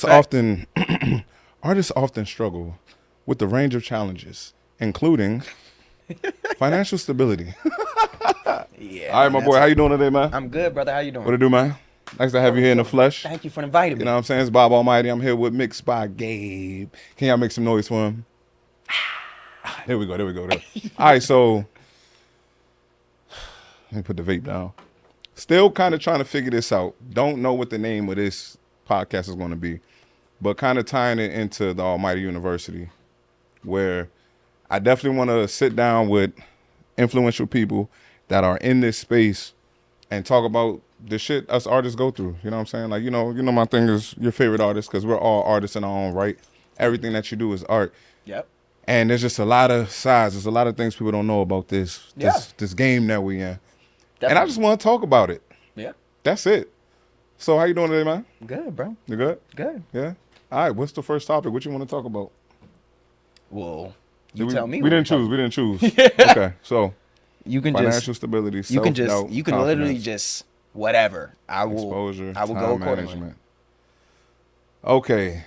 Often artists often struggle with the range of challenges, including financial stability. Yeah. All right, my boy, how you doing today, man? I'm good, brother. How you doing? What to do, man? Nice to have you here in the flesh. Thank you for inviting me. You know what I'm saying? It's Bob Almighty. I'm here with Mixed by Gabe. Can y'all make some noise for him? There we go. All right, so let me put the vape down. Still kind of trying to figure this out. Don't know what the name of this podcast is going to be, but kind of tying it into the Almighty University, where I definitely want to sit down with influential people that are in this space and talk about the shit us artists go through. You know what I'm saying? Like, you know, my thing is your favorite artist, because we're all artists in our own right. Everything that you do is art. Yep. And there's just a lot of sides. There's a lot of things people don't know about this game that we in. Definitely. And I just want to talk about it. Yeah. That's it. So how you doing today, man? Good, bro. You good? Good. Yeah. All right. What's the first topic? What you want to talk about? Well, you tell me. We didn't choose. Yeah. Okay. So you can financial stability. You can literally just whatever. Exposure. I will go accordingly. Management. Okay.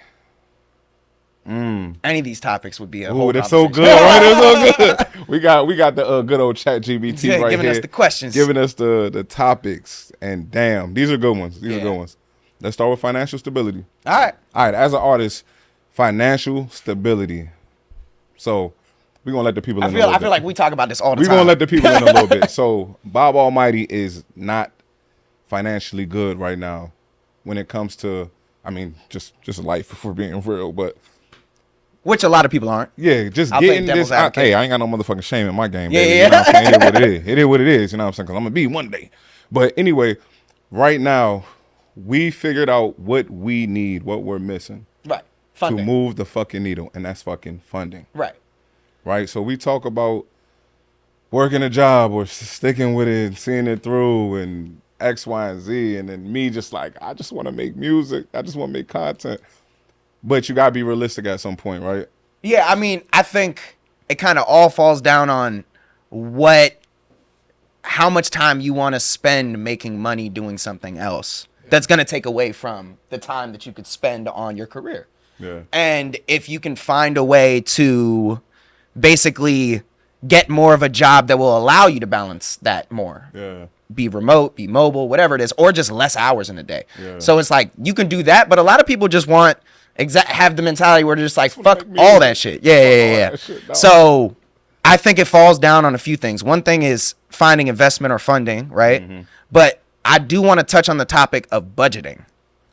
Any of these topics would be a Ooh, whole they're so good, right? They're so good. We got the good old chat GBT right giving here. Us the questions. Giving us the topics. And damn, these are good ones. These are good ones. Let's start with financial stability. All right. As an artist, financial stability. So we're going to let the people in a little bit. I feel like we talk about this all the time. We're going to let the people in a little bit. So Bob Almighty is not financially good right now when it comes to, I mean, just life, if we're being real, but... Which a lot of people aren't. Yeah, just getting this out. Hey, I ain't got no motherfucking shame in my game, baby. Yeah. You know what I'm saying? It is what it is. It is what it is, you know what I'm saying? Because I'm going to be one day. But anyway, right now, we figured out what we need, what we're missing. Right. Funding. To move the fucking needle, and that's fucking funding. Right. So we talk about working a job or sticking with it, seeing it through, and X, Y, and Z. And then me just like, I just want to make music. I just want to make content. But you got to be realistic at some point, right? Yeah, I mean, I think it kind of all falls down on how much time you want to spend making money doing something else that's going to take away from the time that you could spend on your career. Yeah. And if you can find a way to basically get more of a job that will allow you to balance that more. Yeah. Be remote, be mobile, whatever it is, or just less hours in a day. Yeah. So it's like you can do that, but a lot of people just want have the mentality where they're just like, fuck all that shit. Yeah. Shit, no. So I think it falls down on a few things. One thing is finding investment or funding, right? Mm-hmm. But I do want to touch on the topic of budgeting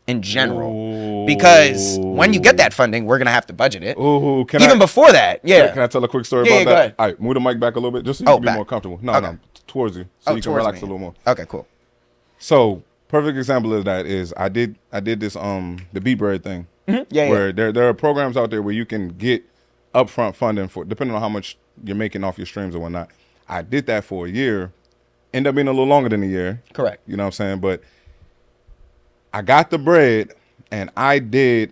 in general. Ooh. Because when you get that funding, we're going to have to budget it. Ooh, before that, yeah. Can I tell a quick story about that? Go ahead. All right, move the mic back a little bit just so you can be more comfortable. No, towards you, so you can relax a little more. Okay, cool. So, perfect example of that is I did this the Beat Bread thing. Mm-hmm. Where there are programs out there where you can get upfront funding for depending on how much you're making off your streams or whatnot. I did that for a year. Ended up being a little longer than a year. Correct. You know what I'm saying? But I got the bread and I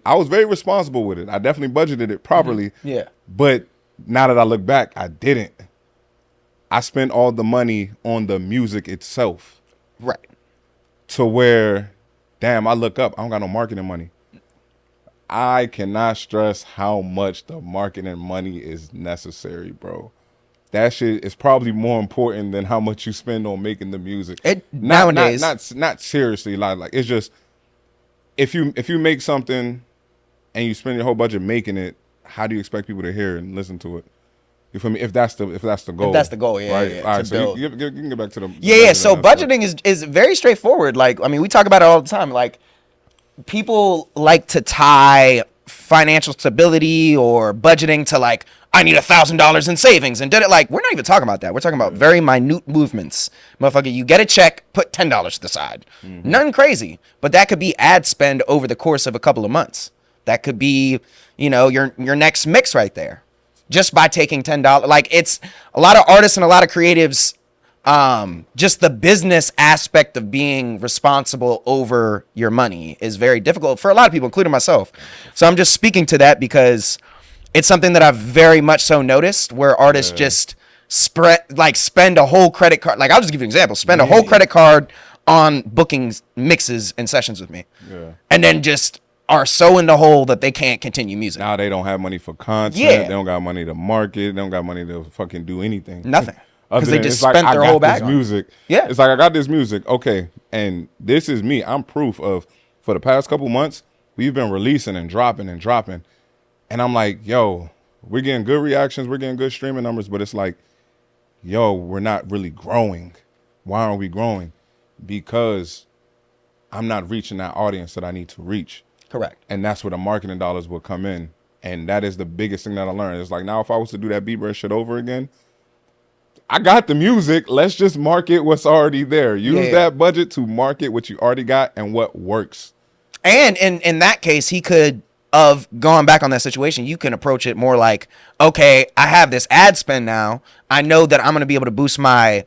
was very responsible with it. I definitely budgeted it properly. Mm-hmm. Yeah. But now that I look back, I didn't. I spent all the money on the music itself. Right. To where, damn, I look up, I don't got no marketing money. I cannot stress how much the marketing money is necessary, bro. That shit is probably more important than how much you spend on making the music. Nowadays, not seriously, like it's just if you make something and you spend your whole budget making it, how do you expect people to hear and listen to it? You feel me? If that's the goal. If that's the goal, yeah. Right. Yeah, all right. So you can get back to the yeah. So budgeting is very straightforward. Like, I mean, we talk about it all the time. Like, people like to tie financial stability or budgeting to like, I need $1,000 in savings and did it. Like, we're not even talking about that. We're talking about very minute movements. Motherfucker, you get a check, put $10 to the side. Mm-hmm. Nothing crazy, but that could be ad spend over the course of a couple of months. That could be, your next mix right there. Just by taking $10. Like, it's a lot of artists and a lot of creatives, just the business aspect of being responsible over your money is very difficult for a lot of people, including myself. So I'm just speaking to that because it's something that I've very much so noticed where artists just spend a whole credit card. Like, I'll just give you an example. Spend a whole credit card on booking mixes and sessions with me. Yeah. And then just are so in the hole that they can't continue music. Now they don't have money for content. Yeah. They don't got money to market. They don't got money to fucking do anything. Nothing. Other Because they than just it's like, spent I their got whole bag this on it. music. Yeah. It's like, I got this music. Okay. And this is me. I'm proof of, for the past couple months, we've been releasing and dropping and dropping. And I'm like, yo, we're getting good reactions. We're getting good streaming numbers. But it's like, yo, we're not really growing. Why aren't we growing? Because I'm not reaching that audience that I need to reach. Correct. And that's where the marketing dollars will come in. And that is the biggest thing that I learned. It's like, now if I was to do that Bieber shit over again, I got the music. Let's just market what's already there. Use that budget to market what you already got and what works. And in that case, he could, of going back on that situation, you can approach it more like, okay, I have this ad spend now. I know that I'm going to be able to boost my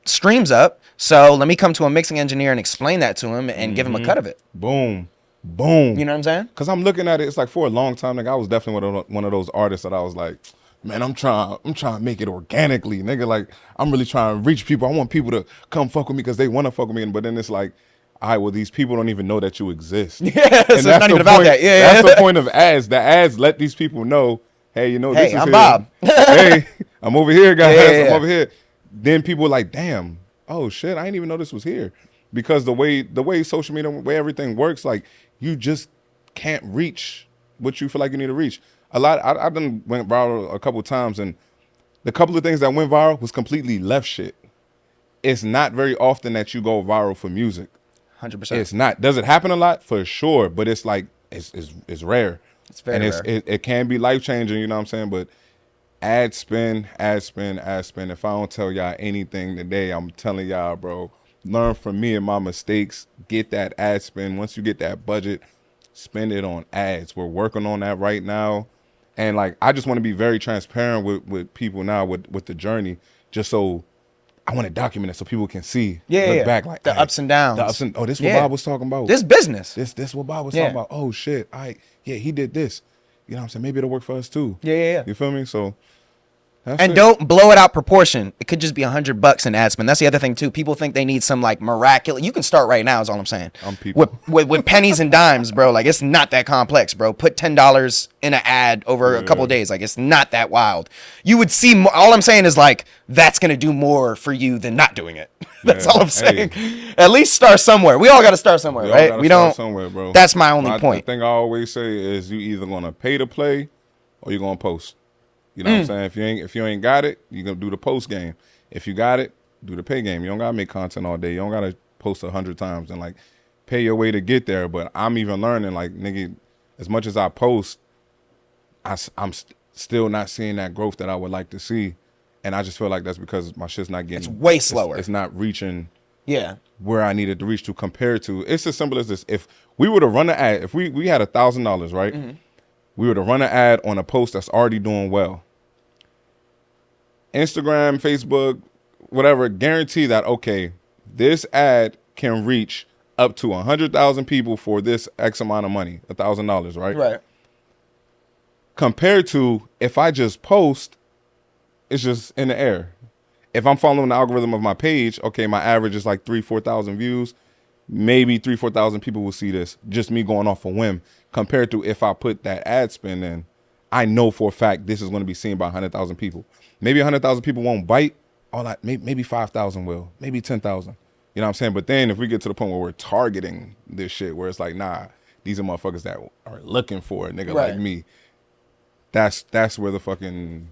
streams up. So let me come to a mixing engineer and explain that to him and give him a cut of it. Boom. Boom. You know what I'm saying? Because I'm looking at it, it's like for a long time, nigga, I was definitely one of those artists that I was like, man, I'm trying to make it organically, nigga. Like, I'm really trying to reach people. I want people to come fuck with me because they want to fuck with me. But then it's like, all right, well, these people don't even know that you exist. Yeah, so it's not even about that. Yeah, that's the point of ads. The ads let these people know, hey, you know, this is I'm here. Bob. Hey, I'm over here, guys. Yeah. I'm over here. Then people are like, damn, oh shit, I didn't even know this was here. Because the way social media, the way everything works, like, you just can't reach what you feel like you need to reach. I done went viral a couple of times, and the couple of things that went viral was completely left shit. It's not very often that you go viral for music. 100%. It's not. Does it happen a lot? For sure, but it's like it's rare. It's very rare. It can be life changing. You know what I'm saying? But ad spend. If I don't tell y'all anything today, I'm telling y'all, bro. Learn from me and my mistakes. Get that ad spend. Once you get that budget, spend it on ads. We're working on that right now. And like, I just want to be very transparent with people now with the journey, just so I want to document it so people can see. Look back like the ups and downs. This what Bob was talking about. This business. This what Bob was talking about. Oh shit. He did this. You know what I'm saying? Maybe it'll work for us too. Yeah. You feel me? So and don't blow it out proportion. It could just be $100 in ad spend. That's the other thing too. People think they need some like miraculous. You can start right now. Is all I'm saying. With pennies and dimes, bro. Like, it's not that complex, bro. Put $10 in an ad over a couple of days. Like, it's not that wild. You would see. All I'm saying is like, that's gonna do more for you than not doing it. That's all I'm saying. Hey. At least start somewhere. We all got to start somewhere, right? We don't. Somewhere, bro. That's my only point. The thing I always say is, you either gonna pay to play or you're gonna post. You know what I'm saying? If you ain't got it, you gonna do the post game. If you got it, do the pay game. You don't gotta make content all day. You don't gotta post 100 times and like pay your way to get there. But I'm even learning, like, nigga, as much as I post, I'm still not seeing that growth that I would like to see. And I just feel like that's because my shit's not getting. It's way slower. It's not reaching. Yeah. Where I needed to reach to compared to. It's as simple as this. If we were to run an ad, if we had $1,000, right? Mm-hmm. We were to run an ad on a post that's already doing well. Instagram, Facebook, whatever, guarantee that, okay, this ad can reach up to 100,000 people for this X amount of money, $1,000, right? Right. Compared to if I just post, it's just in the air. If I'm following the algorithm of my page, okay, my average is like 3,000-4,000 views. Maybe 3,000-4,000 people will see this. Just me going off a whim. Compared to if I put that ad spend in, I know for a fact this is going to be seen by 100,000 people. Maybe 100,000 people won't bite. Maybe 5,000 will. Maybe 10,000. You know what I'm saying? But then if we get to the point where we're targeting this shit, where it's like, nah, these are motherfuckers that are looking for a nigga like me. That's where the fucking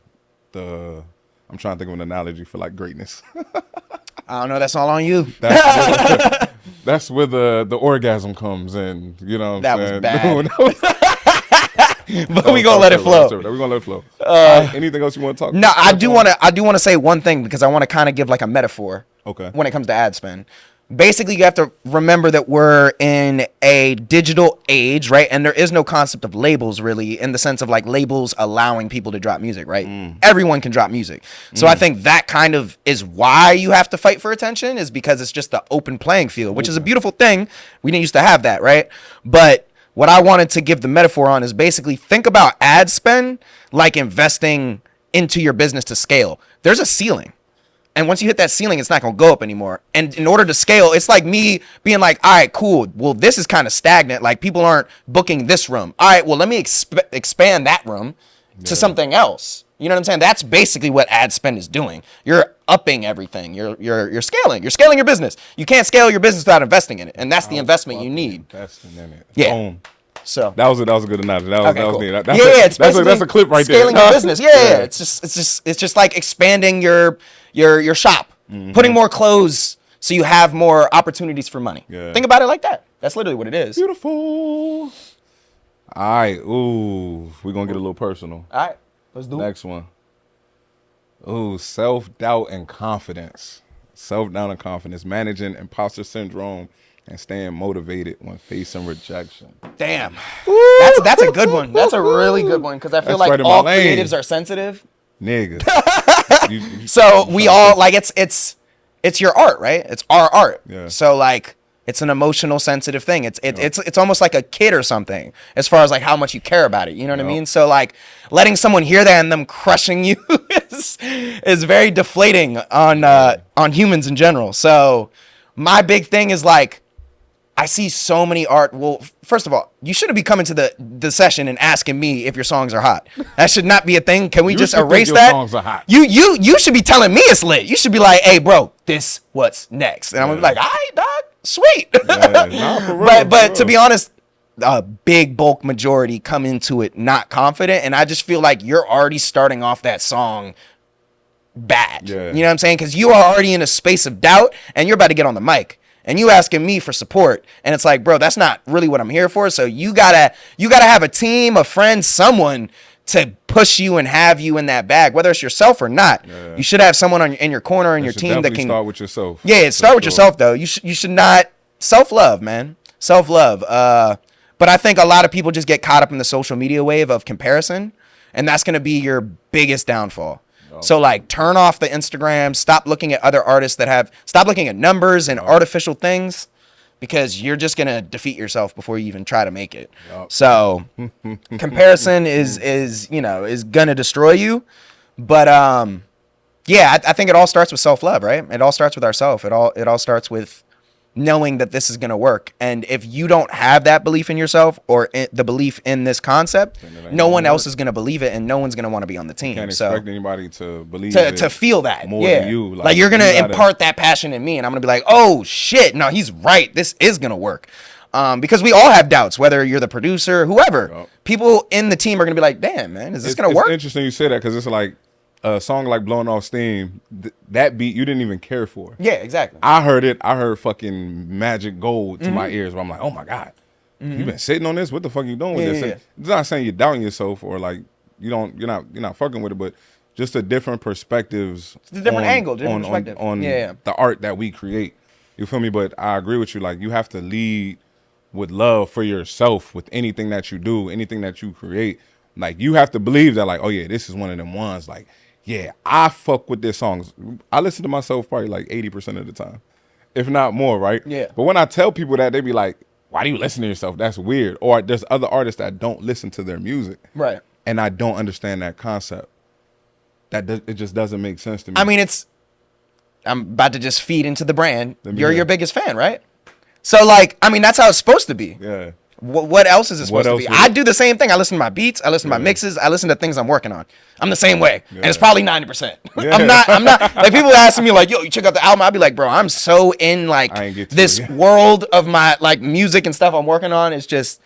I'm trying to think of an analogy for like greatness. I don't know. That's all on you. That's where the orgasm comes in. You know what I'm saying? Was bad. But we gonna let it flow. We're gonna let it flow. Anything else you want to talk? No, I do want to say one thing, because I want to kind of give like a metaphor. Okay. When it comes to ad spend, basically you have to remember that we're in a digital age, right? And there is no concept of labels really, in the sense of like labels allowing people to drop music, right? Everyone can drop music. So I think that kind of is why you have to fight for attention, is because it's just the open playing field, which is a beautiful thing. We didn't used to have that, right? But what I wanted to give the metaphor on is basically think about ad spend like investing into your business to scale. There's a ceiling. And once you hit that ceiling, it's not going to go up anymore. And in order to scale, it's like me being like, all right, cool. Well, this is kind of stagnant. Like, people aren't booking this room. All right, well, let me expand that room to something else. You know what I'm saying? That's basically what ad spend is doing. You're upping everything. You're scaling. You're scaling your business. You can't scale your business without investing in it. And that's the investment you need. Investing in it. Yeah. Boom. So That was a good analogy. That was cool. neat. That's a clip right there. scaling your business. Yeah. It's just like expanding your shop, putting more clothes so you have more opportunities for money. Yeah. Think about it like that. That's literally what it is. Beautiful. All right. Ooh, we're gonna get a little personal. All right, let's do it. Next one. Ooh, self-doubt and confidence. Self-doubt and confidence. Managing imposter syndrome and staying motivated when facing rejection. Damn, that's a good one. That's a really good one because I feel That's like right in my all lane. creatives are sensitive. Nigga. So we all like it's your art, right? It's our art. Yeah. So like it's an emotional sensitive thing. It's almost like a kid or something as far as like how much you care about it. You know what I mean? So like letting someone hear that and them crushing you is very deflating on humans in general. So my big thing is like I see so many art. Well, first of all, you shouldn't be coming to the session and asking me if your songs are hot. That should not be a thing. Can we just erase that? Songs are hot. You should be telling me it's lit. You should be like, hey, bro, this what's next? And I'm gonna be like, all right, dog, sweet. For real, But to be honest, a big bulk majority come into it not confident, and I just feel like you're already starting off that song bad. Yeah. You know what I'm saying? Because you are already in a space of doubt, and you're about to get on the mic. And you asking me for support, and it's like, bro, that's not really what I'm here for. So you gotta have a team, a friend, someone to push you and have you in that bag, whether it's yourself or not. You should have someone in your corner and your team that can start with yourself. Yeah, start with yourself though. You should not self-love, man. Self-love. But I think a lot of people just get caught up in the social media wave of comparison, and that's gonna be your biggest downfall. So like turn off the Instagram, stop looking at other artists stop looking at numbers and artificial things, because you're just going to defeat yourself before you even try to make it. So comparison is going to destroy you. But yeah, I think it all starts with self-love, right? It all starts with ourselves. It all starts with knowing that this is going to work. And if you don't have that belief in yourself or the belief in this concept, no one else is going to believe it, and no one's going to want to be on the team. Can't so expect anybody to believe to feel that more than you. Like you're going to impart that passion in me, and I'm going to be like, oh shit, no, he's right. This is going to work. Because we all have doubts, whether you're the producer, whoever. People in the team are going to be like, damn, man, is this going to work? It's interesting you say that, because it's like a song like Blowing Off Steam, that beat you didn't even care for. Yeah, exactly. I heard it. I heard fucking magic gold to my ears, where I'm like, oh my God, you been sitting on this? What the fuck you doing with this? Yeah. It's not saying you're doubting yourself or like you're not fucking with it, but just a different perspectives. It's a different angle, different perspective. On the art that we create. You feel me? But I agree with you. Like, you have to lead with love for yourself with anything that you do, anything that you create. Like, you have to believe that, like, oh yeah, this is one of them ones. Like, yeah, I fuck with this songs. I listen to myself probably like 80% of the time, if not more, right? Yeah. But when I tell people that, they be like, why do you listen to yourself? That's weird. Or there's other artists that don't listen to their music. Right. And I don't understand that concept. It just doesn't make sense to me. I mean, I'm about to just feed into the brand. Let me You're hear. your biggest fan, right? So like, I mean, that's how it's supposed to be. Yeah. What else is it supposed to else be? is I it? do the same thing. I listen to my beats. I listen to my mixes. I listen to things I'm working on. I'm the same way, and it's probably 90%. Yeah. I'm not like, people asking me like, "Yo, you check out the album?" I'd be like, "Bro, I'm so in like I ain't get to this it yet. world of my like music and stuff I'm working on. It's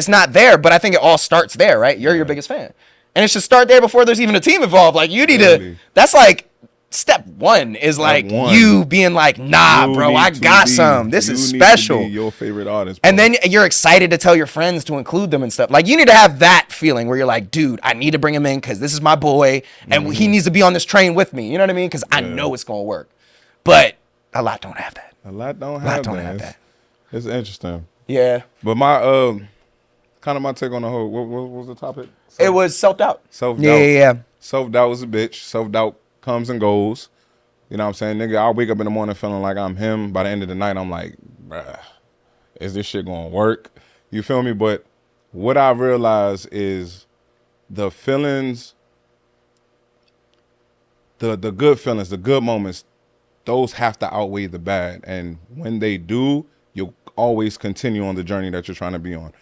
not there." But I think it all starts there, right? You're your biggest fan, and it should start there before there's even a team involved. Like, you need to. Really? That's like. Step one is like one. you being like, nah, You bro, need I to got be- some. This you is need to special. be your favorite artist, bro. And then you're excited to tell your friends to include them and stuff. Like, you need to have that feeling where you're like, dude, I need to bring him in because this is my boy, and he needs to be on this train with me. You know what I mean? Because I know it's gonna work. But a lot don't have that. a lot don't have have that. It's interesting. Yeah. But my kind of my take on the whole. What was the topic? It was self-doubt. Self-doubt. Yeah. Self-doubt is a bitch. Self-doubt comes and goes. You know what I'm saying? Nigga, I'll wake up in the morning feeling like I'm him. By the end of the night, I'm like, bruh, is this shit gonna work? You feel me? But what I realize is the feelings, the good feelings, the good moments, those have to outweigh the bad. And when they do, you'll always continue on the journey that you're trying to be on.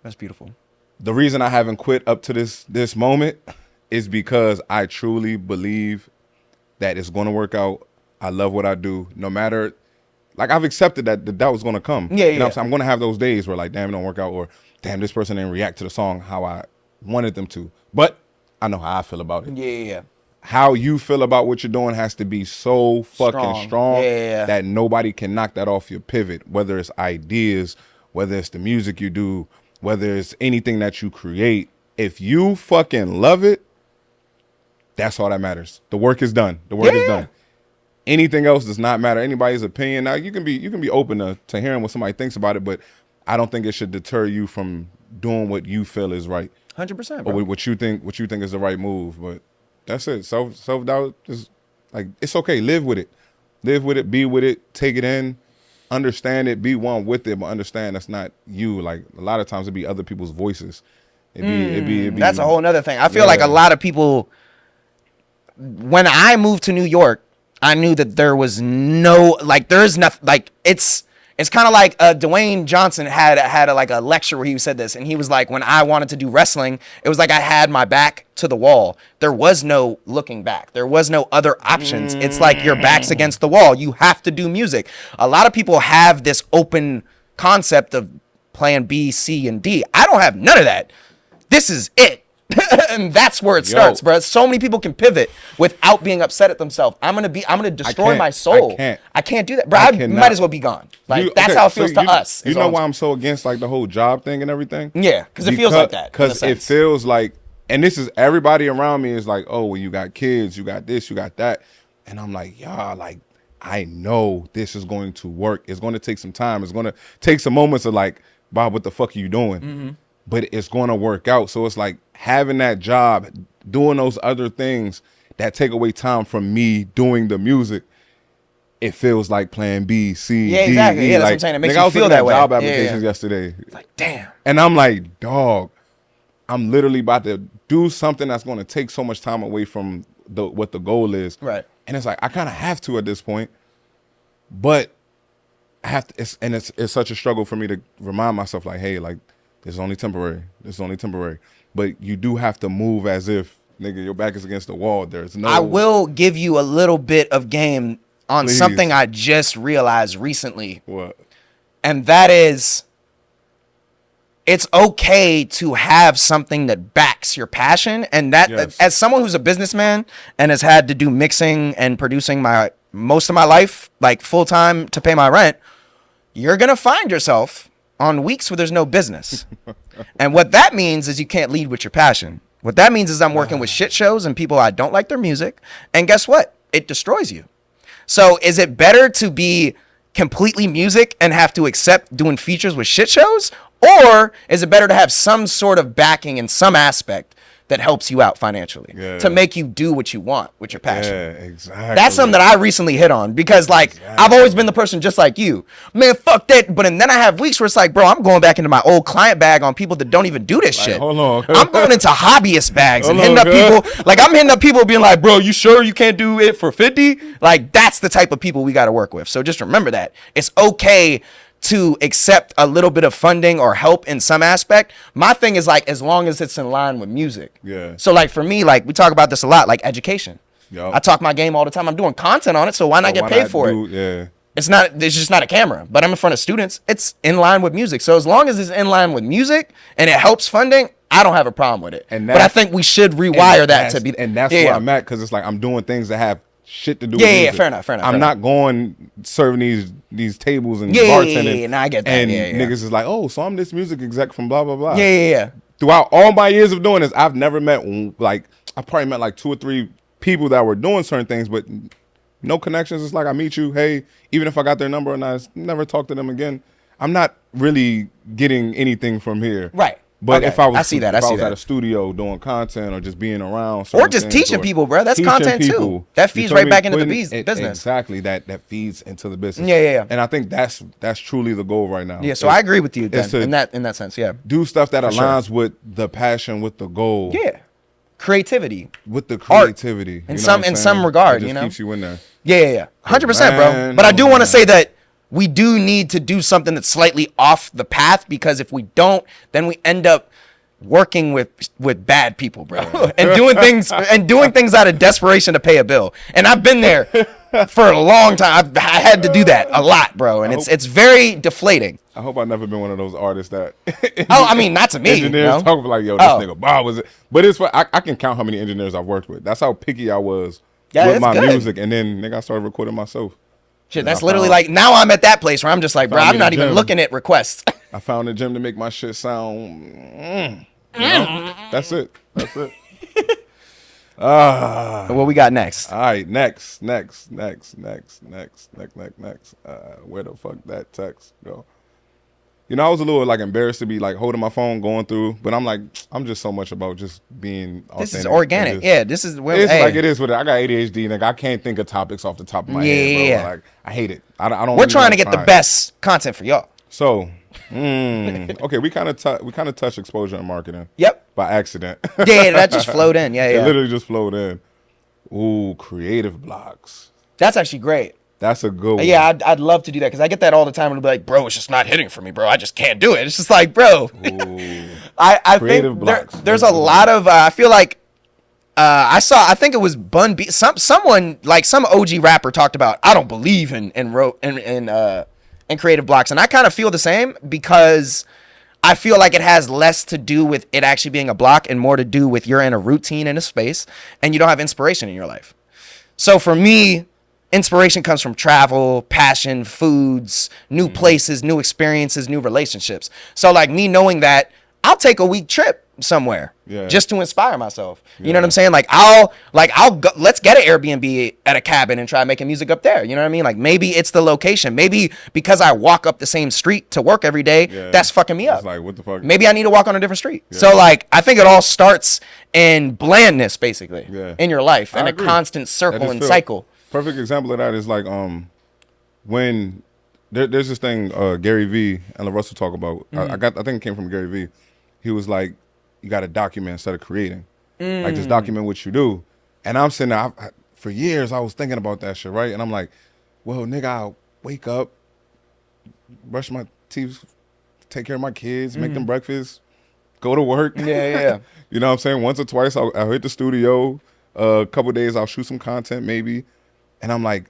That's beautiful. The reason I haven't quit up to this moment is because I truly believe that it's going to work out. I love what I do. No matter, like, I've accepted that the doubt was going to come. Yeah, you know what I'm saying? I'm going to have those days where, like, damn, it don't work out, or damn, this person didn't react to the song how I wanted them to. But I know how I feel about it. Yeah. How you feel about what you're doing has to be so fucking strong Yeah. that nobody can knock that off your pivot, whether it's ideas, whether it's the music you do, whether it's anything that you create. If you fucking love it, that's all that matters. The work is done. The work is done. Anything else does not matter. Anybody's opinion. Now you can be open to hearing what somebody thinks about it, but I don't think it should deter you from doing what you feel is right. 100%. Or what you think is the right move. But that's it. Self-doubt is like, it's okay. Live with it. Live with it. Be with it. Take it in. Understand it. Be one with it, but understand that's not you. Like, a lot of times it'd be other people's voices. It'd be That's a whole nother thing. I feel like a lot of people, when I moved to New York, I knew that there was no, like, there is nothing, like, it's kind of like Dwayne Johnson had a lecture where he said this, and he was like, when I wanted to do wrestling, it was like I had my back to the wall. There was no looking back. There was no other options. It's like your back's against the wall. You have to do music. A lot of people have this open concept of plan B, C, and D. I don't have none of that. This is it. And that's where it starts, bro. So many people can pivot without being upset at themselves. I'm gonna destroy my soul. I can't do that, bro. I might as well be gone. Like, that's how it feels to us. You know why I'm so against, like, the whole job thing and everything? Yeah, because it feels like that. Because it feels like, and this is, everybody around me is like, oh, well, you got kids, you got this, you got that, and I'm like, y'all, like, I know this is going to work. It's going to take some time. It's going to take some moments of, like, Bob, what the fuck are you doing? But it's going to work out. So it's like, having that job, doing those other things that take away time from me doing the music, it feels like plan B, C, yeah, D, exactly. E. Yeah, that's like, what I'm saying. It makes I you was feel looking that at way. job applications yesterday. Like, damn. And I'm like, dog, I'm literally about to do something that's going to take so much time away from what the goal is. Right. And it's like, I kind of have to at this point, but I have to, it's such a struggle for me to remind myself, like, hey, like, this is only temporary. This is only temporary. But you do have to move as if, nigga, your back is against the wall. There's no... I will give you a little bit of game on something I just realized recently. What? And that is, it's okay to have something that backs your passion. And that, as someone who's a businessman and has had to do mixing and producing most of my life, like, full time to pay my rent, you're going to find yourself on weeks where there's no business. And what that means is you can't lead with your passion. What that means is I'm working with shit shows and people I don't like their music. And guess what? It destroys you. So is it better to be completely music and have to accept doing features with shit shows? Or is it better to have some sort of backing in some aspect that helps you out financially to make you do what you want with your passion? Yeah, exactly. That's something that I recently hit on because, like, I've always been the person just like you. Man, fuck that. But then I have weeks where it's like, bro, I'm going back into my old client bag on people that don't even do this shit. Hold on. I'm going into hobbyist bags and hitting up people. Like, I'm hitting up people being like, bro, you sure you can't do it for 50? Like, that's the type of people we got to work with. So just remember that. It's okay to accept a little bit of funding or help in some aspect. My thing is, like, as long as it's in line with music. Yeah. So, like, for me, like, we talk about this a lot, like education. Yep. I talk my game all the time. I'm doing content on it, so why not get paid for it? Yeah. It's just not a camera, but I'm in front of students. It's in line with music. So as long as it's in line with music and it helps funding, I don't have a problem with it. But I think we should rewire that to be. And that's where I'm at, because it's like I'm doing things that have shit to do with music. music. Fair enough. I'm not going serving these tables and bartending. Yeah, nah, I get that. And niggas is like, oh, so I'm this music exec from blah, blah, blah. Yeah. Throughout all my years of doing this, I've never met, like, I probably met like 2 or 3 people that were doing certain things, but no connections. It's like, I meet you, hey, even if I got their number and I never talk to them again, I'm not really getting anything from here. Right. But if I was, at a studio doing content or just being around, or just teaching people, bro, that's content too. That feeds right back into the business. Exactly, that feeds into the business. Yeah. And I think that's truly the goal right now. Yeah, so I agree with you then, in that sense. Yeah, do stuff that aligns with the passion, with the goal. Yeah, creativity, with the creativity art, in some regard. it just keeps you in there. Yeah. 100%, bro. Man, But I oh, do want to man. say that we do need to do something that's slightly off the path, because if we don't, then we end up working with bad people, bro, and doing things out of desperation to pay a bill. And I've been there for a long time. I had to do that a lot, bro, and it's very deflating. I hope I've never been one of those artists that. Oh, I mean, not to me. Engineers No? talk like, yo, this Oh. nigga Bob was it. But it's I can count how many engineers I've worked with. That's how picky I was Yeah, with it's my good. music. And then nigga, I started recording myself. Shit, And that's I literally found- like, now I'm at that place where I'm just like, bro, Found me I'm not the even gym. looking at requests. I found the gym to make my shit sound. You know? That's it. That's it. What we got next? All right, next. Where the fuck that text go? You know, I was a little like embarrassed to be like holding my phone going through, but I'm like, I'm just so much about just being authentic. This is organic. and Yeah, this is where It's hey, like it is with it. I got ADHD, nigga. I can't think of topics off the top of my head, bro. Yeah. Like I hate it. I don't. we're really trying to wanna get the try. best content for y'all. So, okay, we kind of touch exposure and marketing. Yep. By accident. Yeah, that just flowed in. Yeah, It yeah. literally just flowed in. Ooh, creative blocks. That's actually great. That's a good one. Yeah, I'd love to do that, because I get that all the time, and it'll be like, bro, it's just not hitting for me, bro. I just can't do it. It's just like, bro. Ooh. I Creative think blocks. there's a lot of I feel like I think it was Bun B, someone like some OG rapper talked about, I don't believe in creative blocks, and I kind of feel the same, because I feel like it has less to do with it actually being a block and more to do with you're in a routine in a space and you don't have inspiration in your life. So for me, inspiration comes from travel, passion, foods, new places, new experiences, new relationships. So like me knowing that I'll take a week trip somewhere just to inspire myself. You know what I'm saying? I'll go, let's get an Airbnb at a cabin and try making music up there. You know what I mean? Like maybe it's the location. Maybe because I walk up the same street to work every day, that's fucking me up. It's like, what the fuck? Maybe I need to walk on a different street. So like, I think it all starts in blandness, basically, in your life, and a agree. constant I circle just and feel- cycle. Perfect example of that is like when there's this thing Gary Vee and LaRussell talk about. I think it came from Gary Vee. He was like, you got to document instead of creating. Like just document what you do. And I'm sitting there, for years I was thinking about that shit, right? And I'm like, well, nigga, I'll wake up, brush my teeth, take care of my kids, make them breakfast, go to work. Yeah. You know what I'm saying? Once or twice I'll hit the studio. A couple days I'll shoot some content maybe. And I'm like,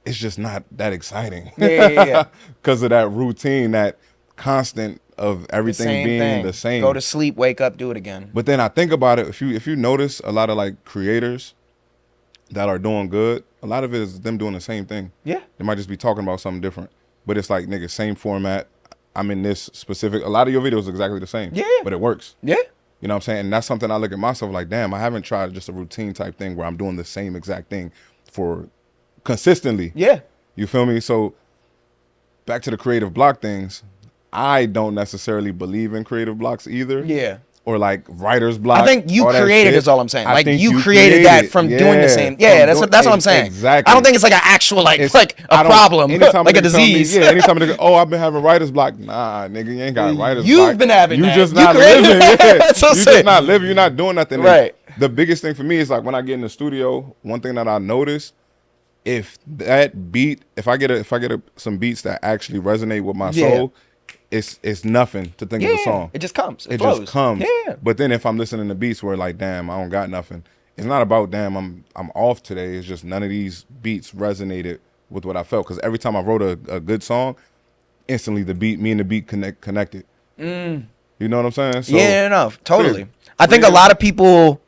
it's just not that exciting. Yeah. Because of that routine, that constant of everything Same being thing. the same. Go to sleep, wake up, do it again. But then I think about it, if you notice a lot of like creators that are doing good, a lot of it is them doing the same thing. Yeah. They might just be talking about something different. But it's like, nigga, same format. I'm in this specific, a lot of your videos are exactly the same. Yeah. But it works. Yeah. You know what I'm saying? And that's something I look at myself like, damn, I haven't tried just a routine type thing where I'm doing the same exact thing for consistently. Yeah. You feel me? So back to the creative block things, I don't necessarily believe in creative blocks either. Yeah. Or like writer's block. I think you all that created shit. is all I'm saying. I Like think you created that from doing the same. Yeah, from that's what I'm saying. Exactly. I don't think it's like an actual It's- like a I don't- problem, anytime like a nigga tell me- disease. anytime nigga, oh, I've been having writer's block. Nah, nigga, you ain't got writer's block. You've been having You that. just You not created living. that. Yeah. That's what I'm You saying. just not living. You're not doing nothing. And Right. the biggest thing for me is like when I get in the studio, one thing that I notice, if that beat, if I get some beats that actually resonate with my soul, it's nothing to think of the song. It just comes. It It flows. just comes. Yeah. But then if I'm listening to beats where like, damn, I don't got nothing. It's not about damn, I'm off today. It's just none of these beats resonated with what I felt. Because every time I wrote a good song, instantly me and the beat connected. You know what I'm saying? So, Yeah, no, totally. Creative. I think a lot of people,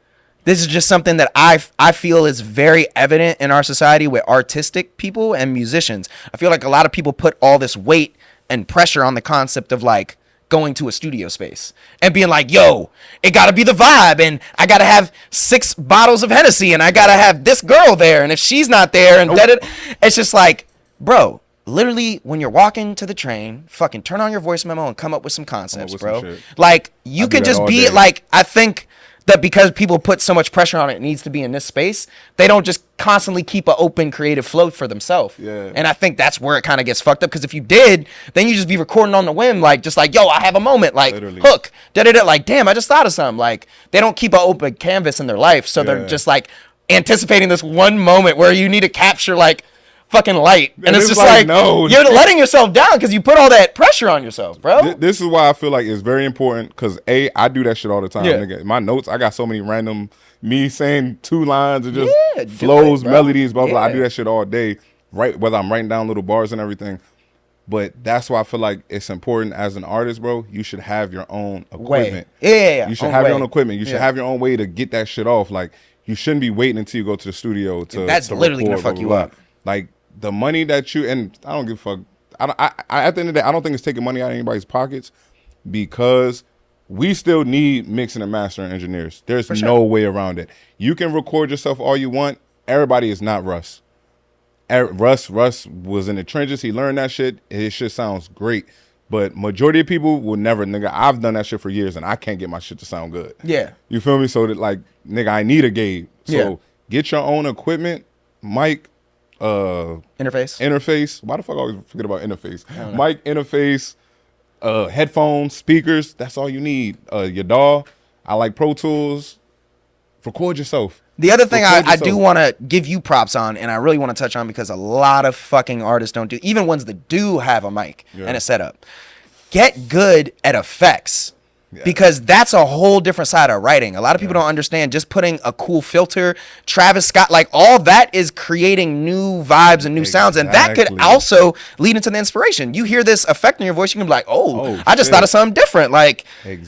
this is just something that I feel is very evident in our society with artistic people and musicians. I feel like a lot of people put all this weight and pressure on the concept of like going to a studio space and being like, yo, it gotta be the vibe, and I gotta have 6 bottles of Hennessy, and I gotta have this girl there, and if she's not there, and it's just like, bro, literally when you're walking to the train, fucking turn on your voice memo and come up with some concepts, with bro. some shit. Like you I do can that just all be day. like, I think that because people put so much pressure on it, it needs to be in this space, they don't just constantly keep an open creative flow for themselves. Yeah. And I think that's where it kind of gets fucked up, because if you did, then you just be recording on the whim, like just like, yo, I have a moment, like Literally. hook, da-da-da, like damn, I just thought of something. Like they don't keep an open canvas in their life, so they're Yeah. just like anticipating this one moment where you need to capture like fucking light, and it's just like no, you're letting yourself down because you put all that pressure on yourself, bro. This is why I feel like it's very important because I do that shit all the time. Yeah. Nigga. My notes, I got so many random me saying 2 lines and just Yeah, flows, do it, bro. melodies, blah blah. I Yeah. do that shit all day, right? Whether I'm writing down little bars and everything. But that's why I feel like it's important as an artist, bro. You should have your own equipment. Yeah. You should have your own equipment. You should have your own way to get that shit off. Like you shouldn't be waiting until you go to the studio to. That's to literally record, gonna fuck blah, blah, you blah. up. Like the money that you and I don't give a fuck. I at the end of the day, I don't think it's taking money out of anybody's pockets because we still need mixing and mastering engineers. There's no way around it. You can record yourself all you want. Everybody is not Russ. Russ was in the trenches. He learned that shit. His shit sounds great. But majority of people will never, nigga. I've done that shit for years and I can't get my shit to sound good. Yeah. You feel me? So that like, nigga, I need a Gabe. So Yeah. get your own equipment, mic, interface. Why the fuck I always forget about interface? Mic, interface, headphones, speakers. That's all you need. Your DAW. I like Pro Tools. Record yourself. The other thing Record I do yourself. want to give you props on, and I really want to touch on because a lot of fucking artists don't do, even ones that do have a mic and a setup, get good at effects. Because that's a whole different side of writing. A lot of people don't understand just putting a cool filter, Travis Scott, like all that is creating new vibes and new sounds. And that could also lead into the inspiration. You hear this effect in your voice, you can be like, oh I just thought of something different. Like,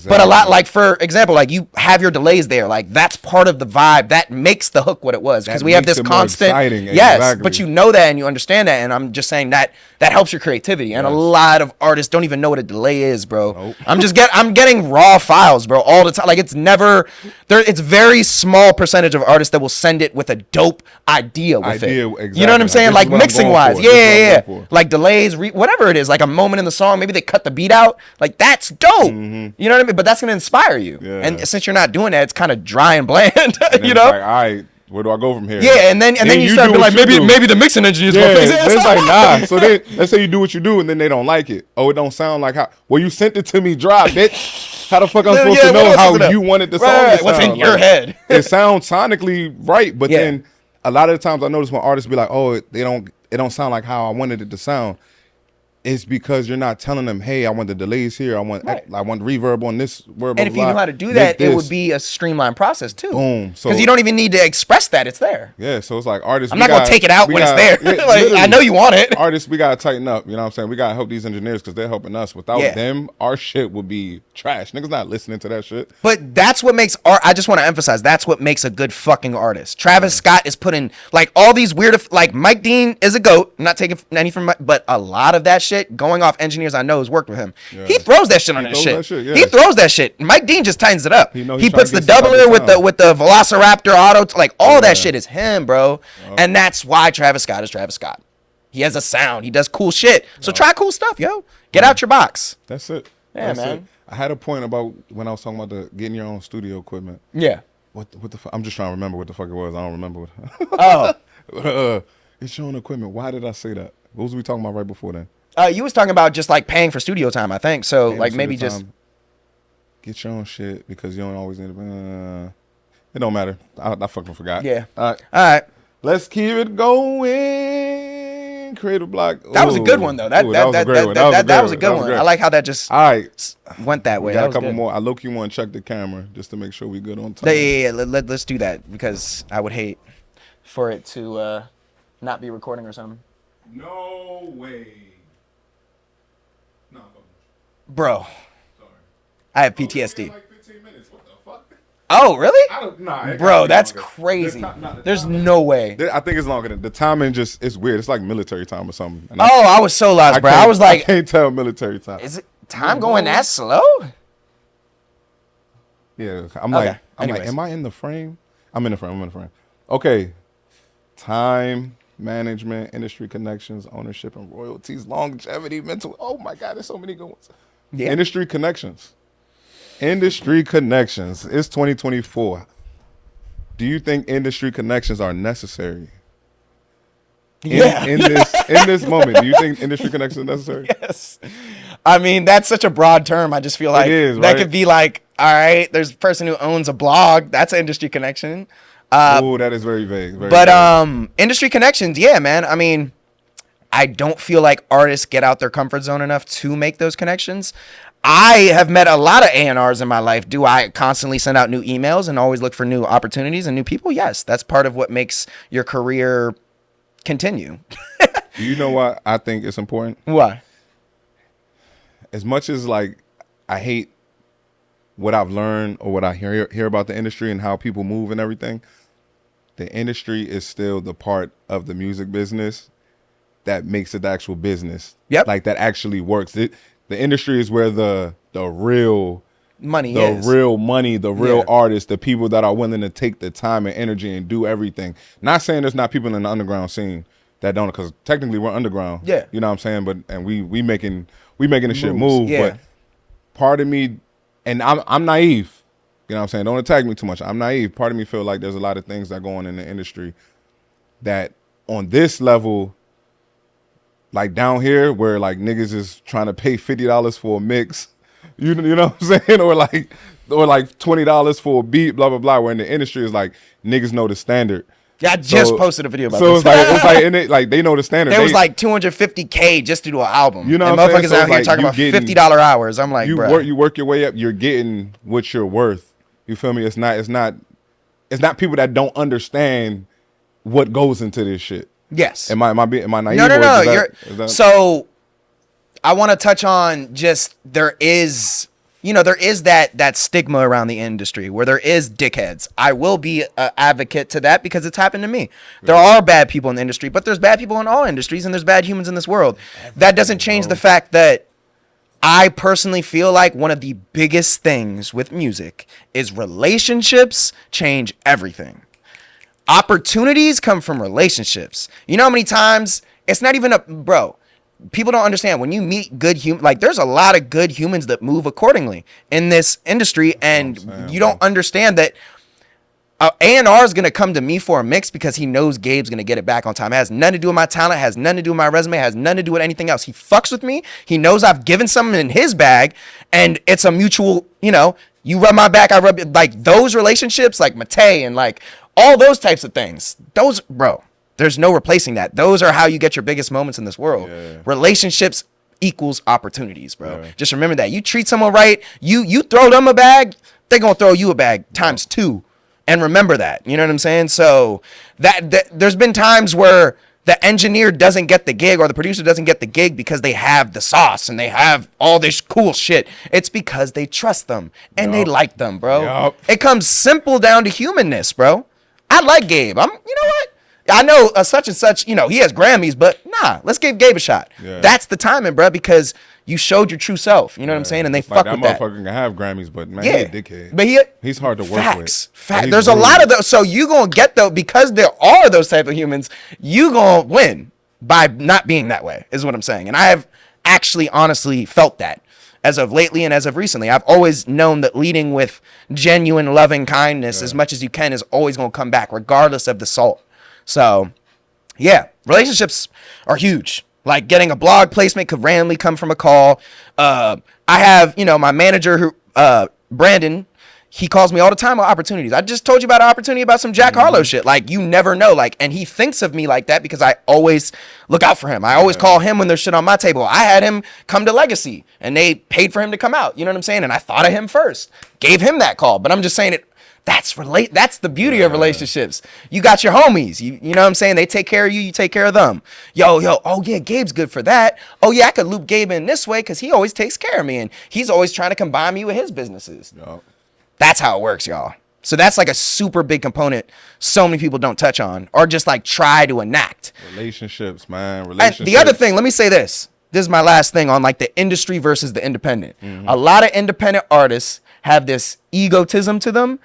but a lot, like for example, like you have your delays there. Like that's part of the vibe that makes the hook what it was. Because we have this constant, yes, but you know that and you understand that. And I'm just saying that helps your creativity. And a lot of artists don't even know what a delay is, bro. I'm getting raw files, bro, all the time. Like it's never there. It's very small percentage of artists that will send it with a dope idea with it. Exactly. You know what I'm saying? Like mixing wise, yeah. Like delays, whatever it is, like a moment in the song, maybe they cut the beat out. Like that's dope. You know what I mean? But that's gonna inspire you. And since you're not doing that, it's kind of dry and bland. You know? Like, all right. Where do I go from here? Yeah, and then you start to be like, maybe the mixing engineer's gonna fix it. It's like, nah. So then let's say you do what you do and then they don't like it. Oh, it don't sound like how well you sent it to me dry, bitch. How the fuck I'm supposed to know how you wanted the song to sound? What's in your head? It sounds sonically right, but then a lot of the times I notice when artists be like, oh, it don't sound like how I wanted it to sound. It's because you're not telling them, hey, I want the delays here. I want reverb on this word. And if you knew how to do that, it would be a streamlined process too. Boom. Because you don't even need to express that. It's there. Yeah. So it's like artists. I'm not going to take it out when it's there. Like, I know you want it. Artists, we got to tighten up. You know what I'm saying? We got to help these engineers because they're helping us. Without them, our shit would be trash. Niggas not listening to that shit. But that's what makes art. I just want to emphasize that's what makes a good fucking artist. Travis Scott is putting like all these weird, like Mike Dean is a GOAT. I'm not taking any from Mike, but a lot of that shit going off engineers I know has worked with him. He throws that shit on that shit. He throws that shit. Mike Dean just tightens it up. He puts the doubler with the Velociraptor auto, like all that shit is him, bro. And that's why Travis Scott is Travis Scott. He has a sound. He does cool shit. So try cool stuff, yo. Get out your box. That's it. Yeah, that's man. It. I had a point about when I was talking about getting your own studio equipment. Yeah. What the fuck? I'm just trying to remember what the fuck it was. I don't remember. It's your own equipment. Why did I say that? What was we talking about right before then? You was talking about just like paying for studio time, I think. So like maybe just get your own shit because you don't always need to. It don't matter. I fucking forgot. Yeah. All right. Let's keep it going. Creative block. That was a good one though. That was a great one. That was a good one. I like how that just went that way. We got a couple more. I low-key want to check the camera just to make sure we good on time. Yeah. Let's do that because I would hate for it to not be recording or something. No way. No. Bro. Sorry. I have PTSD. Like 15 minutes. What the fuck? Oh, really? Bro, that's crazy. There's no way. I think it's longer than the timing. Just it's weird. It's like military time or something. And I was so lost, bro. I was like, I can't tell military time. Is it time going that slow? Yeah, I'm like, am I in the frame? I'm in the frame. Okay, time management, industry connections, ownership and royalties, longevity, mental. Oh my God, there's so many good ones. Yeah. Industry connections. It's 2024. Do you think industry connections are necessary? In this moment, do you think industry connections are necessary? Yes. I mean, that's such a broad term. I just feel like that could be like, all right, there's a person who owns a blog. That's an industry connection. Oh, that is very vague. But industry connections, yeah, man. I mean, I don't feel like artists get out their comfort zone enough to make those connections. I have met a lot of A&Rs in my life. Do I constantly send out new emails and always look for new opportunities and new people? Yes, that's part of what makes your career continue. Do you know why I think it's important? Why? As much as like I hate what I've learned or what I hear about the industry and how people move and everything, the industry is still the part of the music business that makes it the actual business. Yep. Like that actually works. The industry is where the real money real money, the real artists, the people that are willing to take the time and energy and do everything. Not saying there's not people in the underground scene that don't, because technically we're underground. Yeah. You know what I'm saying? But and we making the shit move. Yeah. But part of me, and I'm naive. You know what I'm saying? Don't attack me too much. I'm naive. Part of me feel like there's a lot of things that go on in the industry that on this level, like down here where like niggas is trying to pay $50 for a mix, you know what I'm saying? Or like $20 for a beat, blah, blah, blah. Where in the industry is like niggas know the standard. Yeah, I just posted a video about this. So it's like in it, like they know the standard. It was like $250K just to do an album. You know and what I'm motherfuckers saying? out here talking about $50 hours. I'm like, bro. You work your way up, you're getting what you're worth. You feel me? It's not people that don't understand what goes into this shit. Yes. Am I naive? No. So I want to touch on just there is that stigma around the industry where there is dickheads. I will be an advocate to that because it's happened to me. There are bad people in the industry, but there's bad people in all industries and there's bad humans in this world. That doesn't change the fact that I personally feel like one of the biggest things with music is relationships change everything. Opportunities come from relationships. You know how many times it's not even people don't understand when you meet good humans, like there's a lot of good humans that move accordingly in this industry. And you don't understand that A&R is going to come to me for a mix because he knows Gabe's going to get it back on time. It has nothing to do with my talent, has nothing to do with my resume, has nothing to do with anything else. He fucks with me. He knows I've given something in his bag and it's a mutual, you rub my back, I rub it. Like those relationships, like Matei and like all those types of things, those, bro, there's no replacing that. Those are how you get your biggest moments in this world. Yeah. Relationships equals opportunities, bro. Yeah. Just remember that. You treat someone right, you throw them a bag, they're going to throw you a bag times 2. And remember that. You know what I'm saying? So that there's been times where the engineer doesn't get the gig or the producer doesn't get the gig because they have the sauce and they have all this cool shit. It's because they trust them and they like them, bro. It comes simple down to humanness, bro. I like Gabe. You know what? I know such and such, he has Grammys, but nah, let's give Gabe a shot. Yeah. That's the timing, bro, because you showed your true self. You know what I'm saying? And they fuck with that. That motherfucker can have Grammys, but man, he a dickhead. But he's hard to work with. Facts. There's a lot of those. So you gonna get because there are those type of humans, you gonna win by not being that way, is what I'm saying. And I have actually honestly felt that as of lately and as of recently. I've always known that leading with genuine loving kindness as much as you can is always gonna come back, regardless of the salt. So, yeah, relationships are huge. Like getting a blog placement could randomly come from a call. I have, my manager who, Brandon, he calls me all the time about opportunities. I just told you about an opportunity about some Jack Harlow shit. Like you never know. Like, and he thinks of me like that because I always look out for him. I always call him when there's shit on my table. I had him come to Legacy and they paid for him to come out. You know what I'm saying? And I thought of him first, gave him that call, but I'm just saying it. That's the beauty of relationships. You got your homies. You know what I'm saying? They take care of you. You take care of them. Yo. Oh, yeah, Gabe's good for that. Oh, yeah, I could loop Gabe in this way because he always takes care of me. And he's always trying to combine me with his businesses. Yep. That's how it works, y'all. So that's like a super big component so many people don't touch on or just like try to enact. Relationships, man. And the other thing, let me say this. This is my last thing on like the industry versus the independent. Mm-hmm. A lot of independent artists have this egotism to them.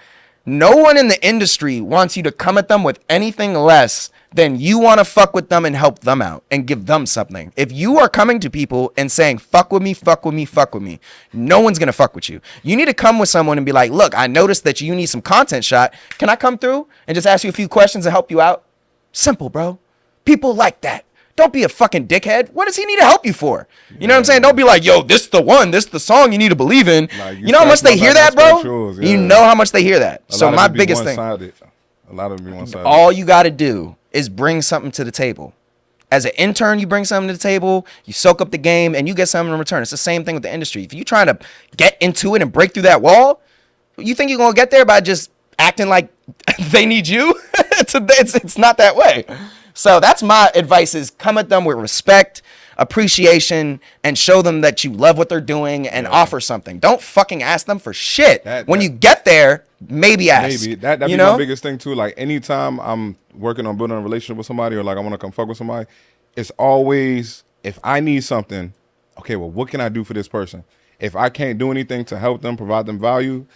No one in the industry wants you to come at them with anything less than you want to fuck with them and help them out and give them something. If you are coming to people and saying, fuck with me, fuck with me, fuck with me, no one's going to fuck with you. You need to come with someone and be like, look, I noticed that you need some content shot. Can I come through and just ask you a few questions and help you out? Simple, bro. People like that. Don't be a fucking dickhead. What does he need to help you for? You know what I'm saying? Don't be like, yo, this the one. This the song you need to believe in. You know how much they hear that, bro? You know how much they hear that. So my biggest thing. A lot of them be one-sided. All you got to do is bring something to the table. As an intern, you bring something to the table, you soak up the game, and you get something in return. It's the same thing with the industry. If you're trying to get into it and break through that wall, you think you're going to get there by just acting like they need you? It's not that way. So that's my advice, is come at them with respect, appreciation, and show them that you love what they're doing and offer something. Don't fucking ask them for shit. When you get there, maybe ask. Maybe. That'd be my biggest thing too. Like anytime I'm working on building a relationship with somebody, or like I want to come fuck with somebody, it's always, if I need something, okay, well, what can I do for this person? If I can't do anything to help them, provide them value,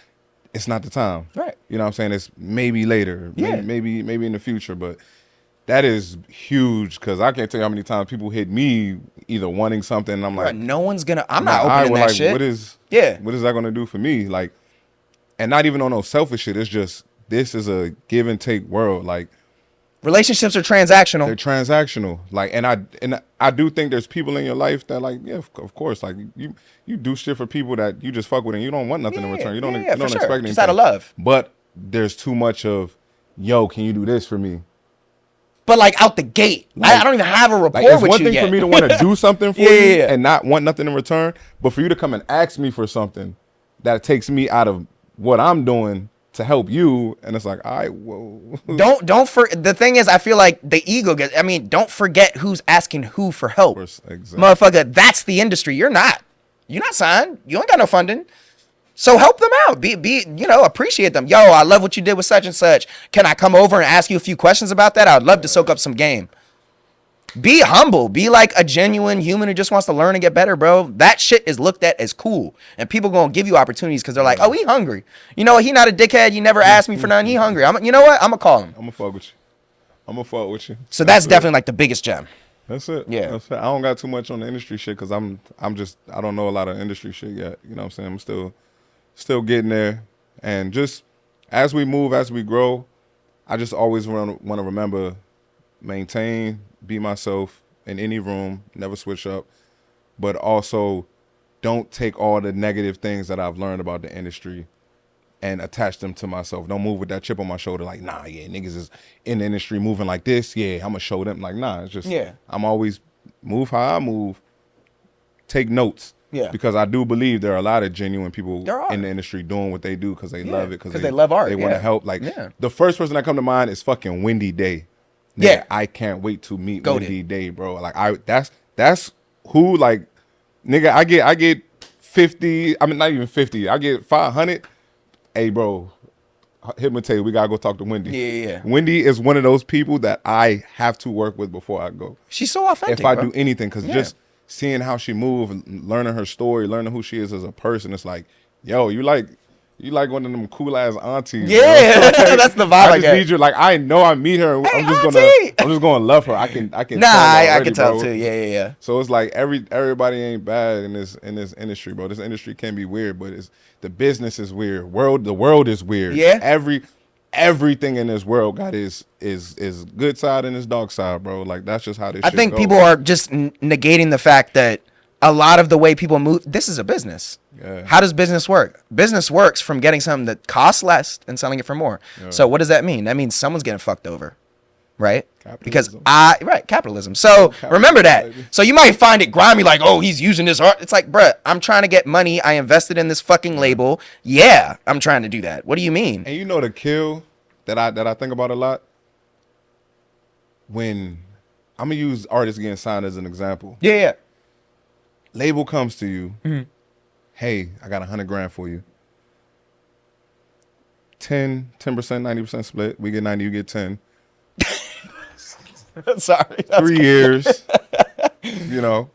it's not the time. Right. You know what I'm saying? It's maybe later. Yeah. Maybe in the future. But that is huge, because I can't tell you how many times people hit me either wanting something, and I'm like, Bruh, no one's gonna. I'm not opening that shit. What is Yeah. What is that gonna do for me? Like, and not even on no selfish shit. It's just, this is a give and take world. Like, Relationships are transactional. they're transactional. Like, and I do think there's people in your life that, like, yeah, of course, like you do shit for people that you just fuck with, and you don't want nothing in return. You don't expect anything. Just out of love. But there's too much of, yo, can you do this for me? But like out the gate, I don't even have a rapport Like, it's with one you thing yet. for me to want to do something for you and not want nothing in return, but for you to come and ask me for something that takes me out of what I'm doing to help you, and it's like, all right, whoa. The thing is, I feel like the ego gets. I mean, don't forget who's asking who for help, Exactly. motherfucker. That's the industry. You're not signed. You ain't got no funding. So help them out. Appreciate them. Yo, I love what you did with such and such. Can I come over and ask you a few questions about that? I'd love to soak up some game. Be humble. Be like a genuine human who just wants to learn and get better, bro. That shit is looked at as cool. And people gonna give you opportunities because they're like, oh, he hungry. You know what? He not a dickhead. You never asked me for nothing. He hungry. You know what? I'm gonna call him. I'm gonna fuck with you. So that's definitely like the biggest gem. That's it. Yeah. That's it. I don't got too much on the industry shit, because I don't know a lot of industry shit yet. You know what I'm saying? I'm still getting there. And just as we move, as we grow, I just always want to remember, maintain, be myself in any room, never switch up, but also don't take all the negative things that I've learned about the industry and attach them to myself. Don't move with that chip on my shoulder like, nah, yeah, niggas is in the industry moving like this. Yeah, I'm going to show them. Like, nah, it's just, I'm always move how I move, take notes. Yeah. Because I do believe there are a lot of genuine people in the industry doing what they do because they love it. Because they love art. They want to help. Like, the first person that come to mind is fucking Wendy Day. Nigga, Yeah. I can't wait to meet Goated. Wendy Day, bro. Like, that's who, like, nigga, I get 50, I mean, not even 50, I get 500. Hey, bro, hit me tell you, we gotta go talk to Wendy. Yeah. Wendy is one of those people that I have to work with before I go. She's so authentic. If I do anything, because just seeing how she move, learning her story, learning who she is as a person, it's like, yo, you like one of them cool ass aunties. Yeah, like, that's the vibe I just need you. Like, I know I meet her. And Hey, I'm just gonna love her. I can. Nah, tell I already, can tell bro. too. Yeah. So it's like everybody ain't bad in this industry, bro. This industry can be weird, but the business is weird. The world is weird. Yeah. Everything in this world got is good side and its dark side, bro. Like, that's just how this. I shit think goes. people are just negating the fact that a lot of the way people move, this is a business. Yeah. How does business work? Business works from getting something that costs less and selling it for more. Yeah. So what does that mean? That means someone's getting fucked over, right? Capitalism. Capitalism. So remember that. Baby. So you might find it grimy, like, oh, he's using this art. It's like, bruh, I'm trying to get money. I invested in this fucking label. Yeah, I'm trying to do that. What do you mean? And you know the kill that I think about a lot? When I'm gonna use artists getting signed as an example. Yeah. Label comes to you, Mm-hmm. hey, I got $100,000 for you. 10%, 90% split. We get 90, you get 10. Sorry. 3 years. You know.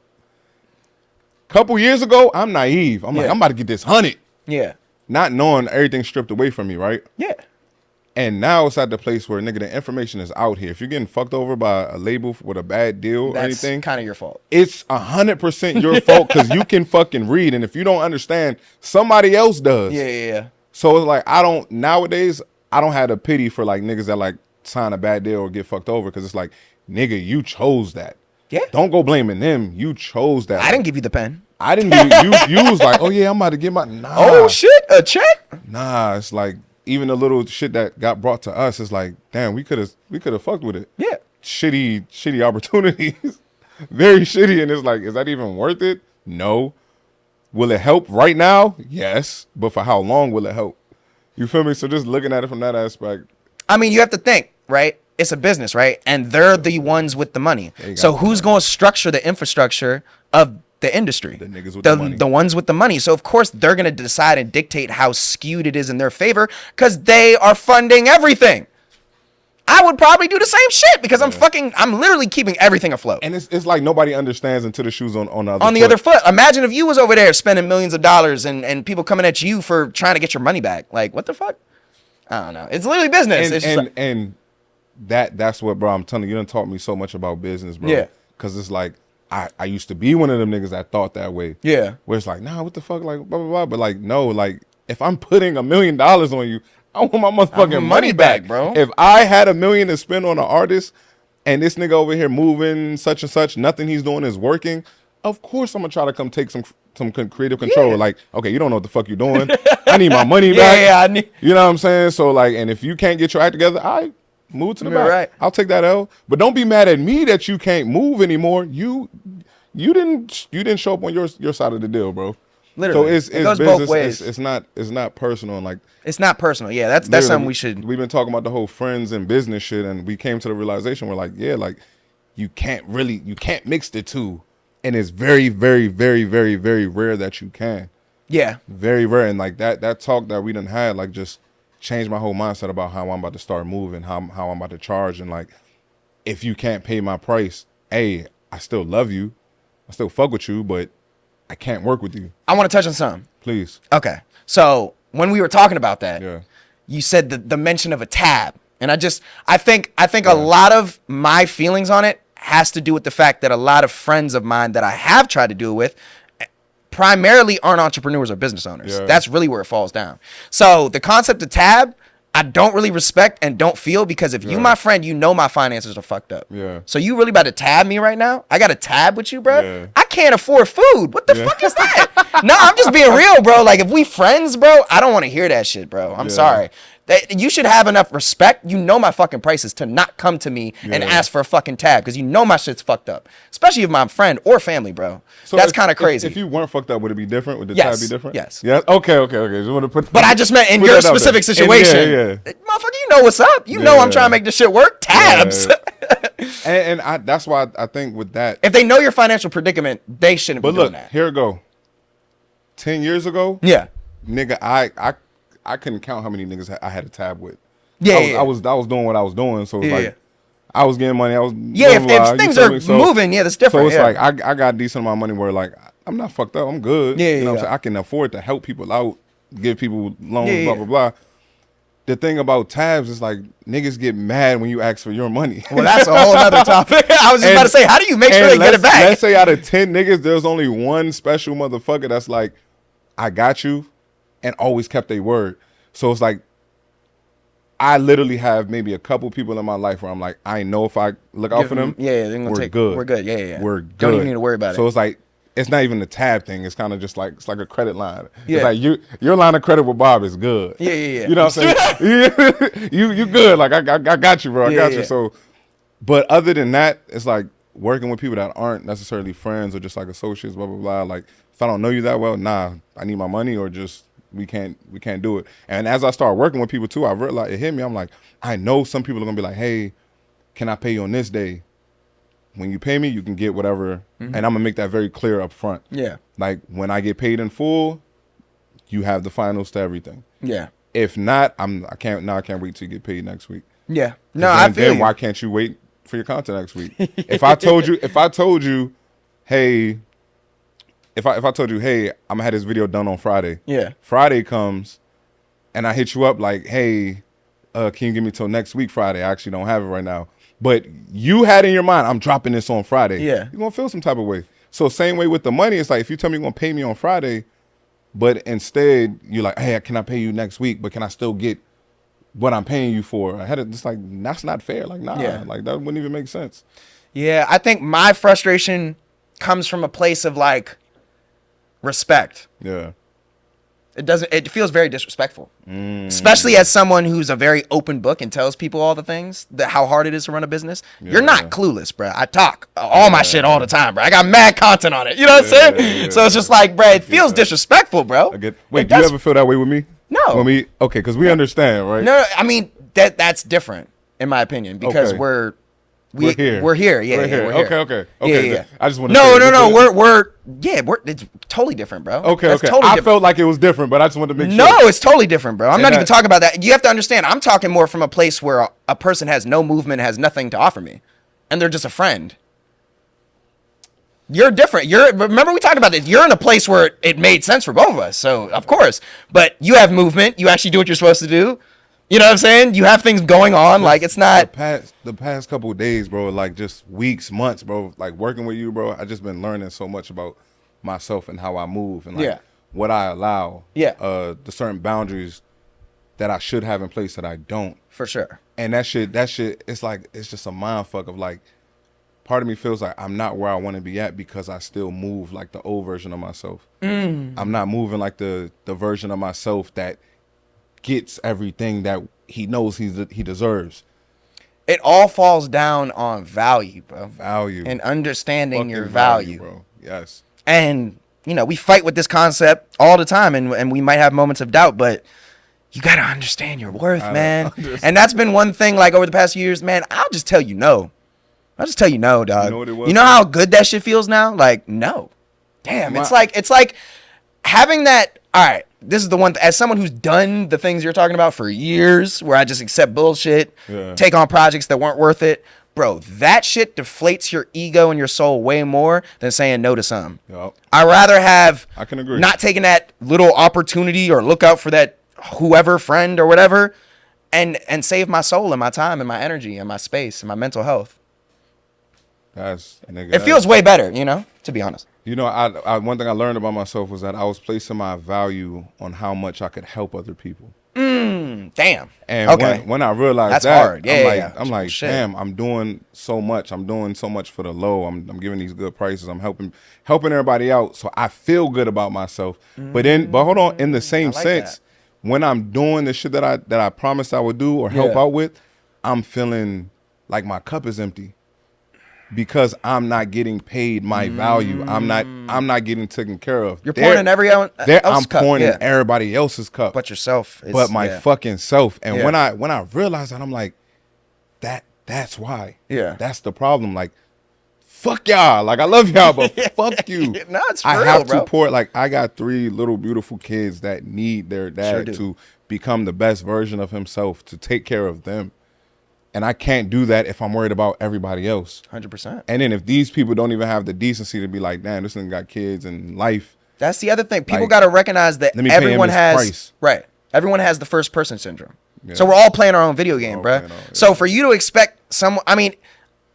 Couple years ago, I'm naive. I'm like, I'm about to get this 100. Yeah. Not knowing everything's stripped away from me, right? Yeah. And now it's at the place where, nigga, the information is out here. If you're getting fucked over by a label with a bad deal or That's anything, kind of your fault. it's 100% your fault, because you can fucking read. And if you don't understand, somebody else does. Yeah. So it's like, nowadays, I don't have the pity for like niggas that like sign a bad deal or get fucked over, because it's like, nigga, you chose that. Yeah. Don't go blaming them. You chose that. I didn't give you the pen. I didn't give you was like, oh yeah, I'm about to get my, nah. Oh shit, a check? Nah, it's like, even the little shit that got brought to us is like, damn, we could have fucked with it. Yeah. Shitty opportunities. Very shitty. And it's like, is that even worth it? No. Will it help right now? Yes. But for how long will it help? You feel me? So just looking at it from that aspect. I mean, you have to think, right? It's a business, right? And they're the ones with the money. So who's going to structure the infrastructure of the industry? The niggas with the money. The ones with the money. So of course they're going to decide and dictate how skewed it is in their favor because they are funding everything. I would probably do the same shit because I'm literally keeping everything afloat. And it's like nobody understands until the shoe's on the other on the other foot. Imagine if you was over there spending millions of dollars and people coming at you for trying to get your money back. Like, what the fuck? I don't know. It's literally business. And that's what, bro, I'm telling you, done taught me so much about business, bro. Yeah. Because it's like, I used to be one of them niggas that thought that way. Yeah. Where it's like, nah, what the fuck? Like, blah, blah, blah. But like, no, like, if I'm putting $1 million on you, I want my motherfucking money back, bro. If I had $1 million to spend on an artist and this nigga over here moving such and such, nothing he's doing is working, of course I'm gonna try to come take some creative control. Yeah. Like, okay, you don't know what the fuck you're doing. I need my money back. Yeah, you know what I'm saying? So like, and if you can't get your act together, I move to the back. Right. I'll take that L. But don't be mad at me that you can't move anymore. You didn't show up on your side of the deal, bro. Literally. So it goes business. both ways. It's not personal. And like, it's not personal. Yeah, that's something we should. We've been talking about the whole friends and business shit, and we came to the realization we're like, yeah, like you can't mix the two, and it's very, very, very, very, very rare that you can. Yeah. Very rare, and like that talk that we done had, like just changed my whole mindset about how I'm about to start moving, how I'm about to charge, and like if you can't pay my price, hey, I still love you, I still fuck with you, but I can't work with you. I want to touch on something. Please. Okay. So when we were talking about that, Yeah. you said the mention of a tab. And I think a lot of my feelings on it has to do with the fact that a lot of friends of mine that I have tried to do it with primarily aren't entrepreneurs or business owners. Yeah. That's really where it falls down. So the concept of tab, I don't really respect and don't feel because if you my friend, you know my finances are fucked up. Yeah. So you really about to tab me right now? I got a tab with you, bro? Yeah. I can't afford food. What the fuck is that? No, I'm just being real, bro. Like if we friends, bro, I don't want to hear that shit, bro. I'm sorry. You should have enough respect. You know my fucking prices to not come to me and ask for a fucking tab because you know my shit's fucked up. Especially if my friend or family, bro. So that's kind of crazy. If you weren't fucked up, would it be different? Would the tab be different? Yes. Yeah. Okay. Just want to put. But I just meant in your specific situation. Yeah. Motherfucker, you know what's up. You know I'm trying to make this shit work. Tabs. Yeah. and that's why I think with that. If they know your financial predicament, they shouldn't be doing that. But look, here it go. 10 years ago. Yeah. Nigga, I couldn't count how many niggas I had a tab with. Yeah. I was doing what I was doing, so it's like I was getting money. I was if things are moving, that's different. So it's like I got a decent amount of money where like I'm not fucked up. I'm good. You know what I'm saying? I can afford to help people out, give people loans, blah blah blah. The thing about tabs is like niggas get mad when you ask for your money. Well, that's a whole other topic. I was just about to say, how do you make sure they get it back? Let's say out of 10 niggas, there's only one special motherfucker that's like, I got you, and always kept their word. So it's like, I literally have maybe a couple people in my life where I'm like, I know if I look out for them, they're gonna we're good. We're good. Yeah. We're good. Don't even need to worry about it. So it's like, it's not even the tab thing. It's kind of just like, it's like a credit line. It's like your line of credit with Bob is good. Yeah. You know what I'm saying? you good. Like I got you, bro. I got you. So, but other than that, it's like working with people that aren't necessarily friends or just like associates, blah, blah, blah. Like if I don't know you that well, nah, I need my money or just, we can't do it. And as I start working with people too, I realized it hit me. I'm like, I know some people are gonna be like, hey, can I pay you on this day? When you pay me, you can get whatever, and I'm gonna make that very clear up front. Yeah. Like when I get paid in full, you have the finals to everything. Yeah. If not, I can't wait till you get paid next week. Yeah. No, I feel. Then why can't you wait for your content next week? If I told you, hey, if I told you, hey, I'm gonna have this video done on Friday. Yeah. Friday comes, and I hit you up like, hey, can you give me till next week Friday? I actually don't have it right now. But you had in your mind, I'm dropping this on Friday. Yeah. You're going to feel some type of way. So same way with the money. It's like, if you tell me you're going to pay me on Friday, but instead you're like, hey, can I pay you next week? But can I still get what I'm paying you for? I had it just like, that's not fair. Like, nah, like that wouldn't even make sense. Yeah. I think my frustration comes from a place of like respect. Yeah. It feels very disrespectful, especially as someone who's a very open book and tells people all the things that how hard it is to run a business. You're not clueless, bro. I talk all my shit all the time, bro. I got mad content on it. You know what I'm saying? So it's just like, bro, it feels disrespectful, bro. Wait, do you ever feel that way with me? No. Okay, because we understand, right? No, I mean that's different in my opinion because we're here. We're here. Yeah, we're here. We're here. Okay. Yeah. I just want to No. We're it's totally different, bro. Okay. Totally I felt like it was different, but I just wanted to make sure. No, it's totally different, bro. I'm not even talking about that. You have to understand. I'm talking more from a place where a person has no movement, has nothing to offer me, and they're just a friend. You're different. Remember we talked about this. You're in a place where it made sense for both of us, so of course. But you have movement. You actually do what you're supposed to do. You know what I'm saying? You have things going on. Like it's not the past couple of days, bro. Like just weeks, months, bro. Like working with you, bro. I just been learning so much about myself and how I move and like what I allow. The certain boundaries that I should have in place that I don't. For sure. And that shit. It's like it's just a mind fuck of like. Part of me feels like I'm not where I want to be at because I still move like the old version of myself. I'm not moving like the version of myself that gets everything that he knows he deserves. It all falls down on value, bro. Value. And understanding Fucking your value. bro. Yes. And, we fight with this concept all the time and we might have moments of doubt, but you got to understand your worth, man. And that's been one thing like over the past years, man, I'll just tell you no. I'll just tell you no, dog. You know what it was? You know how good that shit feels now? Like, no. Damn, it's like having that, all right, this is the one, as someone who's done the things you're talking about for years, where I just accept bullshit, take on projects that weren't worth it, bro, that shit deflates your ego and your soul way more than saying no to something. Yep. I'd rather have I can agree. not taking that little opportunity or look out for that whoever friend or whatever and save my soul and my time and my energy and my space and my mental health. It feels way better, to be honest. I one thing I learned about myself was that I was placing my value on how much I could help other people. Damn. And when I realized that's that, hard. I'm like, damn, I'm doing so much. I'm doing so much for the low. I'm giving these good prices. I'm helping everybody out. So I feel good about myself. But hold on, in the same sense, when I'm doing the shit that I promised I would do or help out with, I'm feeling like my cup is empty. Because I'm not getting paid my value. I'm not getting taken care of. You're pouring in everyone else's I'm cup. pouring in everybody else's cup. But yourself. But my fucking self. And when I realized that, I'm like, that's why. Yeah. That's the problem. Like, fuck y'all. Like, I love y'all, but fuck you. No, it's I real, have bro. to pour. Like, I got 3 little beautiful kids that need their dad to become the best version of himself, to take care of them. And I can't do that if I'm worried about everybody else. 100%. And then if these people don't even have the decency to be like, damn, this nigga got kids and life. That's the other thing. People got to recognize that everyone has price. Right. Everyone has the first person syndrome. Yeah. So we're all playing our own video game, bro. So for you to expect someone, I mean,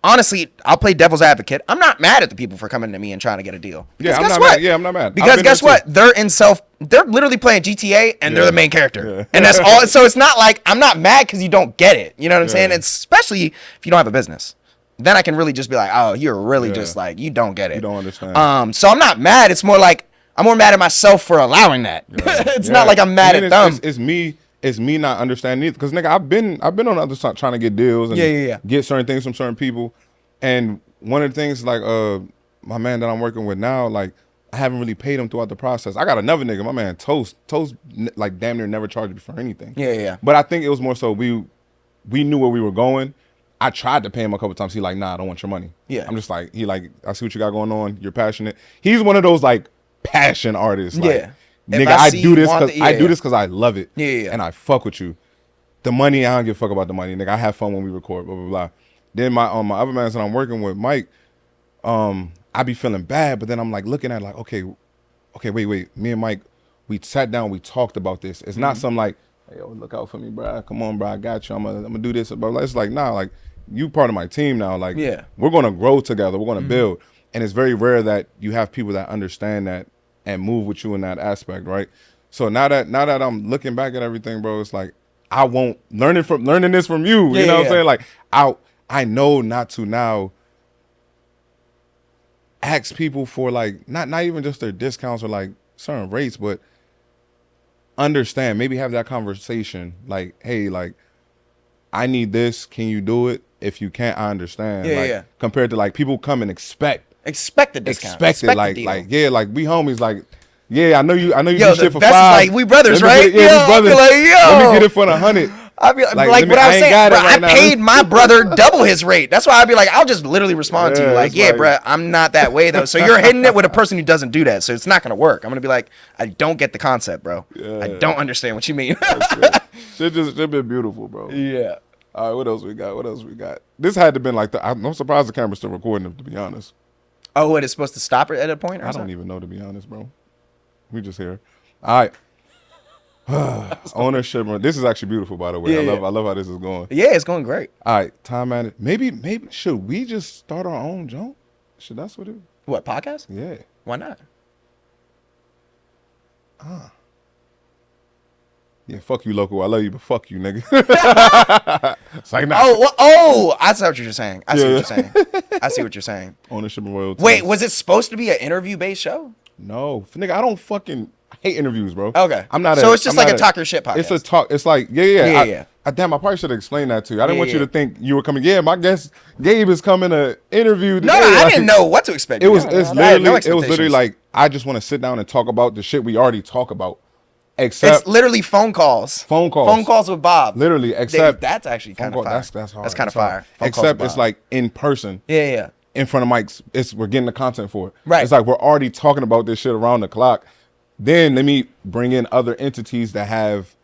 honestly, I'll play devil's advocate. I'm not mad at the people for coming to me and trying to get a deal. Because I'm not mad. Yeah, I'm not mad. Because guess what? They're literally playing GTA and they're the main character. Yeah. And that's all. So it's not like I'm not mad because you don't get it. You know what I'm saying? It's especially if you don't have a business. Then I can really just be like, oh, you're really just like, you don't get it. You don't understand. So I'm not mad. It's more like I'm more mad at myself for allowing that. It's not like I'm mad at them. It's me not understanding either. Because nigga, I've been on the other side trying to get deals and get certain things from certain people. And one of the things, like, my man that I'm working with now, like, I haven't really paid him throughout the process. I got another nigga, my man, Toast, like, damn near never charged me for anything. Yeah. But I think it was more so we knew where we were going. I tried to pay him a couple times. He like, nah, I don't want your money. Yeah. I'm just like, I see what you got going on. You're passionate. He's one of those, like, passion artists. Like, nigga, I do this because I love it. Yeah. And I fuck with you. The money, I don't give a fuck about the money. Nigga, I have fun when we record, blah, blah, blah. Then my other man that I'm working with, Mike, I be feeling bad, but then I'm like looking at it like, okay, wait. Me and Mike, we sat down, we talked about this. It's not something like, hey, yo, look out for me, bro. Come on, bro, I got you. I'm gonna do this. But it's like, nah, like you part of my team now. Like, we're gonna grow together. We're gonna build. And it's very rare that you have people that understand that and move with you in that aspect, right? So now that I'm looking back at everything, bro, it's like I won't learning this from you. You know what I'm saying? Like I know not to now ask people for like not even just their discounts or like certain rates, but understand, maybe have that conversation. Like, hey, like, I need this. Can you do it? If you can't, I understand. Yeah, like, yeah. Compared to like people come and expect the discount. it, the like, deal. like, yeah, like we homies, like, yeah, I know you Yo, do the shit for best is $5. like, we brothers, Let me right? get it- yeah, Yo, we brothers. I'll be like, yo. Let me get it for $100. I'd be like Like, what I was ain't saying, got it bro, right I now. paid my brother double his rate. That's why I'd be like, I'll just literally respond to you Yeah, like, it's yeah, like- bro, I'm not that way though. So you're hitting it with a person who doesn't do that. So it's not gonna work. I'm gonna be like, I don't get the concept, bro. Yeah. I don't understand what you mean. Shit been beautiful, bro. Yeah. All right, what else we got? This had to been like I'm surprised the camera's still recording, to be honest. Oh, what, it's supposed to stop it at a point? Or I something? don't even know, to be honest, bro. We just here. All right. Ownership. This is actually beautiful, by the way. Yeah, I love how this is going. Yeah, it's going great. All right, time management. Maybe should we just start our own junk? Should that's what it? What, podcast? Yeah. Why not? Yeah, fuck you, local. I love you, but fuck you, nigga. It's like, nah. I see what you're saying. I see what you're saying. Ownership and royalties. Wait, was it supposed to be an interview-based show? No, nigga, I hate interviews, bro. Okay. I'm not. So it's just I'm like not a talk your shit podcast. It's a talk. It's like yeah. Damn, I probably should have explained that to you. I didn't want you to think you were coming. Yeah, my guest Gabe is coming to interview today. No, I Like, didn't know what to expect. It was I had literally no it was literally expectations. like I just want to sit down and talk about the shit we already talk about, except It's literally phone calls. Phone calls. Phone calls with Bob. literally Dude, except that's actually kind phone of call- fire. That's hard. That's kind of That's hard. fire. Phone calls Except with it's Bob. like in person. Yeah. In front of mics, we're getting the content for it. Right. It's like we're already talking about this shit around the clock. Then let me bring in other entities that have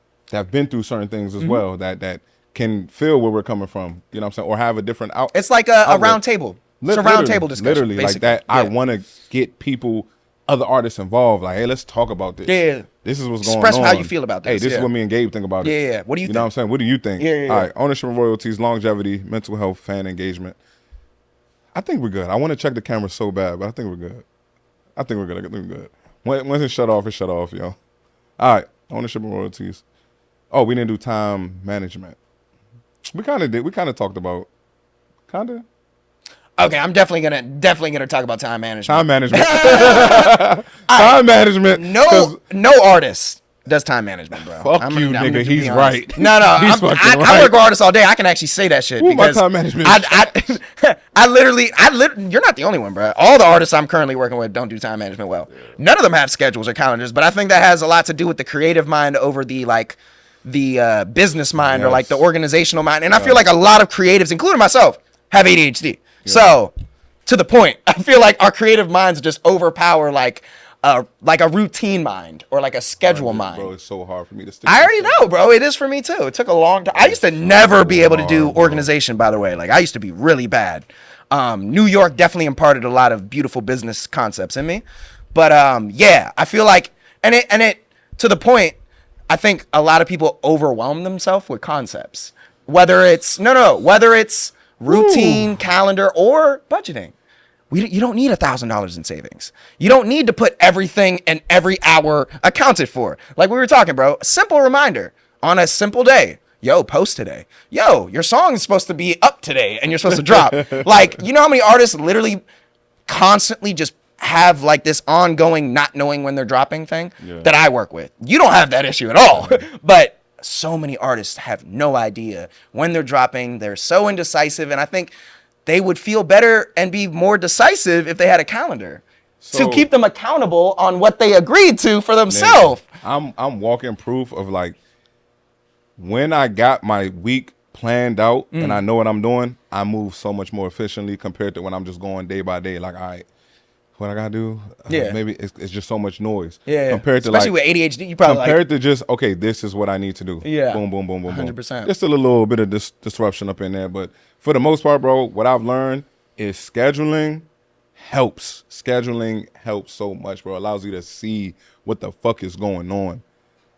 been through certain things Mm-hmm. as well that can feel where we're coming from. You know what I'm saying? Or have a different out. It's like a round table. It's a round table discussion. Literally basically. like that. I Yeah. want to get people, other artists involved. Like, hey, let's talk about this. Yeah. This is what's going Express on. how you feel about Hey, this, this yeah. is what me and Gabe think about it. Yeah. What do you You know what I'm think? saying? What do you think? Yeah. All right. Ownership and royalties, longevity, mental health, fan engagement. I think we're good. I want to check the camera so bad, but I think we're good. I think we're good. Once it's shut off, yo. All right. Ownership and royalties. Oh, we didn't do time management. We kind of did. We kind of talked about. Kind of. Okay, I'm definitely gonna talk about time management. Time management. Time management. No artist does time management, bro. Fuck you, nigga. gonna He's be honest. right. No, He's I fucking work right. with artists all day. I can actually say that shit Ooh, my because time management. I literally, you're not the only one, bro. All the artists I'm currently working with don't do time management well. None of them have schedules or calendars, but I think that has a lot to do with the creative mind over the business mind or like the Yes. organizational mind. And I feel like a lot of creatives, including myself, have ADHD. So to the point, I feel like our creative minds just overpower like a routine mind or like a schedule mind. Bro, it's so hard for me to stick. I to already stuff. know, bro. It is for me too. It took a long time. I used to never be able to do organization, by the way. Like I used to be really bad. New York definitely imparted a lot of beautiful business concepts in me. But yeah, I feel like and it to the point, I think a lot of people overwhelm themselves with concepts. Whether it's routine, calendar, or budgeting. You don't need $1,000 in savings. You don't need to put everything and every hour accounted for. Like we were talking, bro. A simple reminder on a simple day. Yo, post today. Yo, your song is supposed to be up today and you're supposed to drop. Like, you know how many artists literally constantly just have like this ongoing not knowing when they're dropping thing that I work with? You don't have that issue at all. But so many artists have no idea when they're dropping. They're so indecisive. And I think they would feel better and be more decisive if they had a calendar to keep them accountable on what they agreed to for themselves. I'm walking proof of like when I got my week planned out and I know what I'm doing, I move so much more efficiently compared to when I'm just going day by day. Like, all right, what I gotta do? Maybe it's just so much noise. Yeah. Compared to especially like with ADHD, you probably compared to just okay, this is what I need to do. Yeah. Boom, boom, boom, boom, boom. 100%. Just a little bit of disruption up in there, but for the most part, bro, what I've learned is scheduling helps. Scheduling helps so much, bro. It allows you to see what the fuck is going on.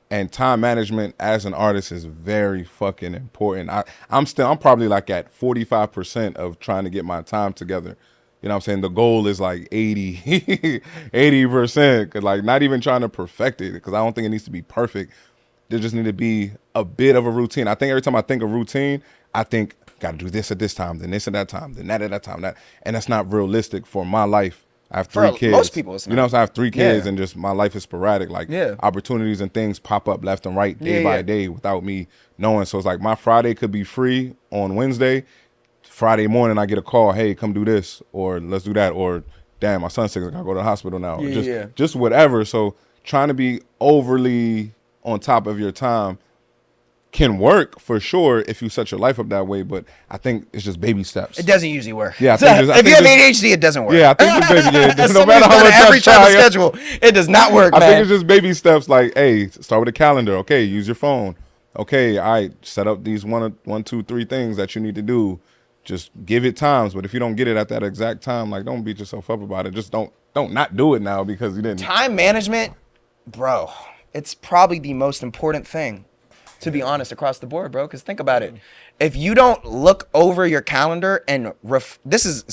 And time management as an artist is very fucking important. I'm probably like at 45% of trying to get my time together. You know what I'm saying? The goal is like 80%. Cause like not even trying to perfect it, because I don't think it needs to be perfect. There just need to be a bit of a routine. I think every time I think of routine, I think gotta do this at this time, then this at that time, then that at that time, and that's not realistic for my life. I have For 3 kids. most people, it's You know what I'm saying? I have 3 kids, Yeah. and just my life is sporadic. Like Yeah. opportunities and things pop up left and right, day Yeah, by yeah. day, without me knowing. So it's like my Friday could be free on Wednesday. Friday morning, I get a call. Hey, come do this, or let's do that, or damn, my son's sick. I gotta go to the hospital now. Yeah, just, yeah. just whatever. So trying to be overly on top of your time can work for sure if you set your life up that way, but I think it's just baby steps. It doesn't usually work. Yeah, I think just- I if you think have just- ADHD, it doesn't work. Yeah, I think just baby. Yeah, no Somebody's matter how done much every I type of try, schedule, it does not work, I man. think it's just baby steps. Like, hey, start with a calendar. Okay, use your phone. Okay, all right, set up these one, 2, 3 things that you need to do. Just give it times. But if you don't get it at that exact time, like, don't beat yourself up about it. Just don't not do it now because you didn't. Time management, bro, it's probably the most important thing, to be honest, across the board, bro. Because think about it. If you don't look over your calendar and this is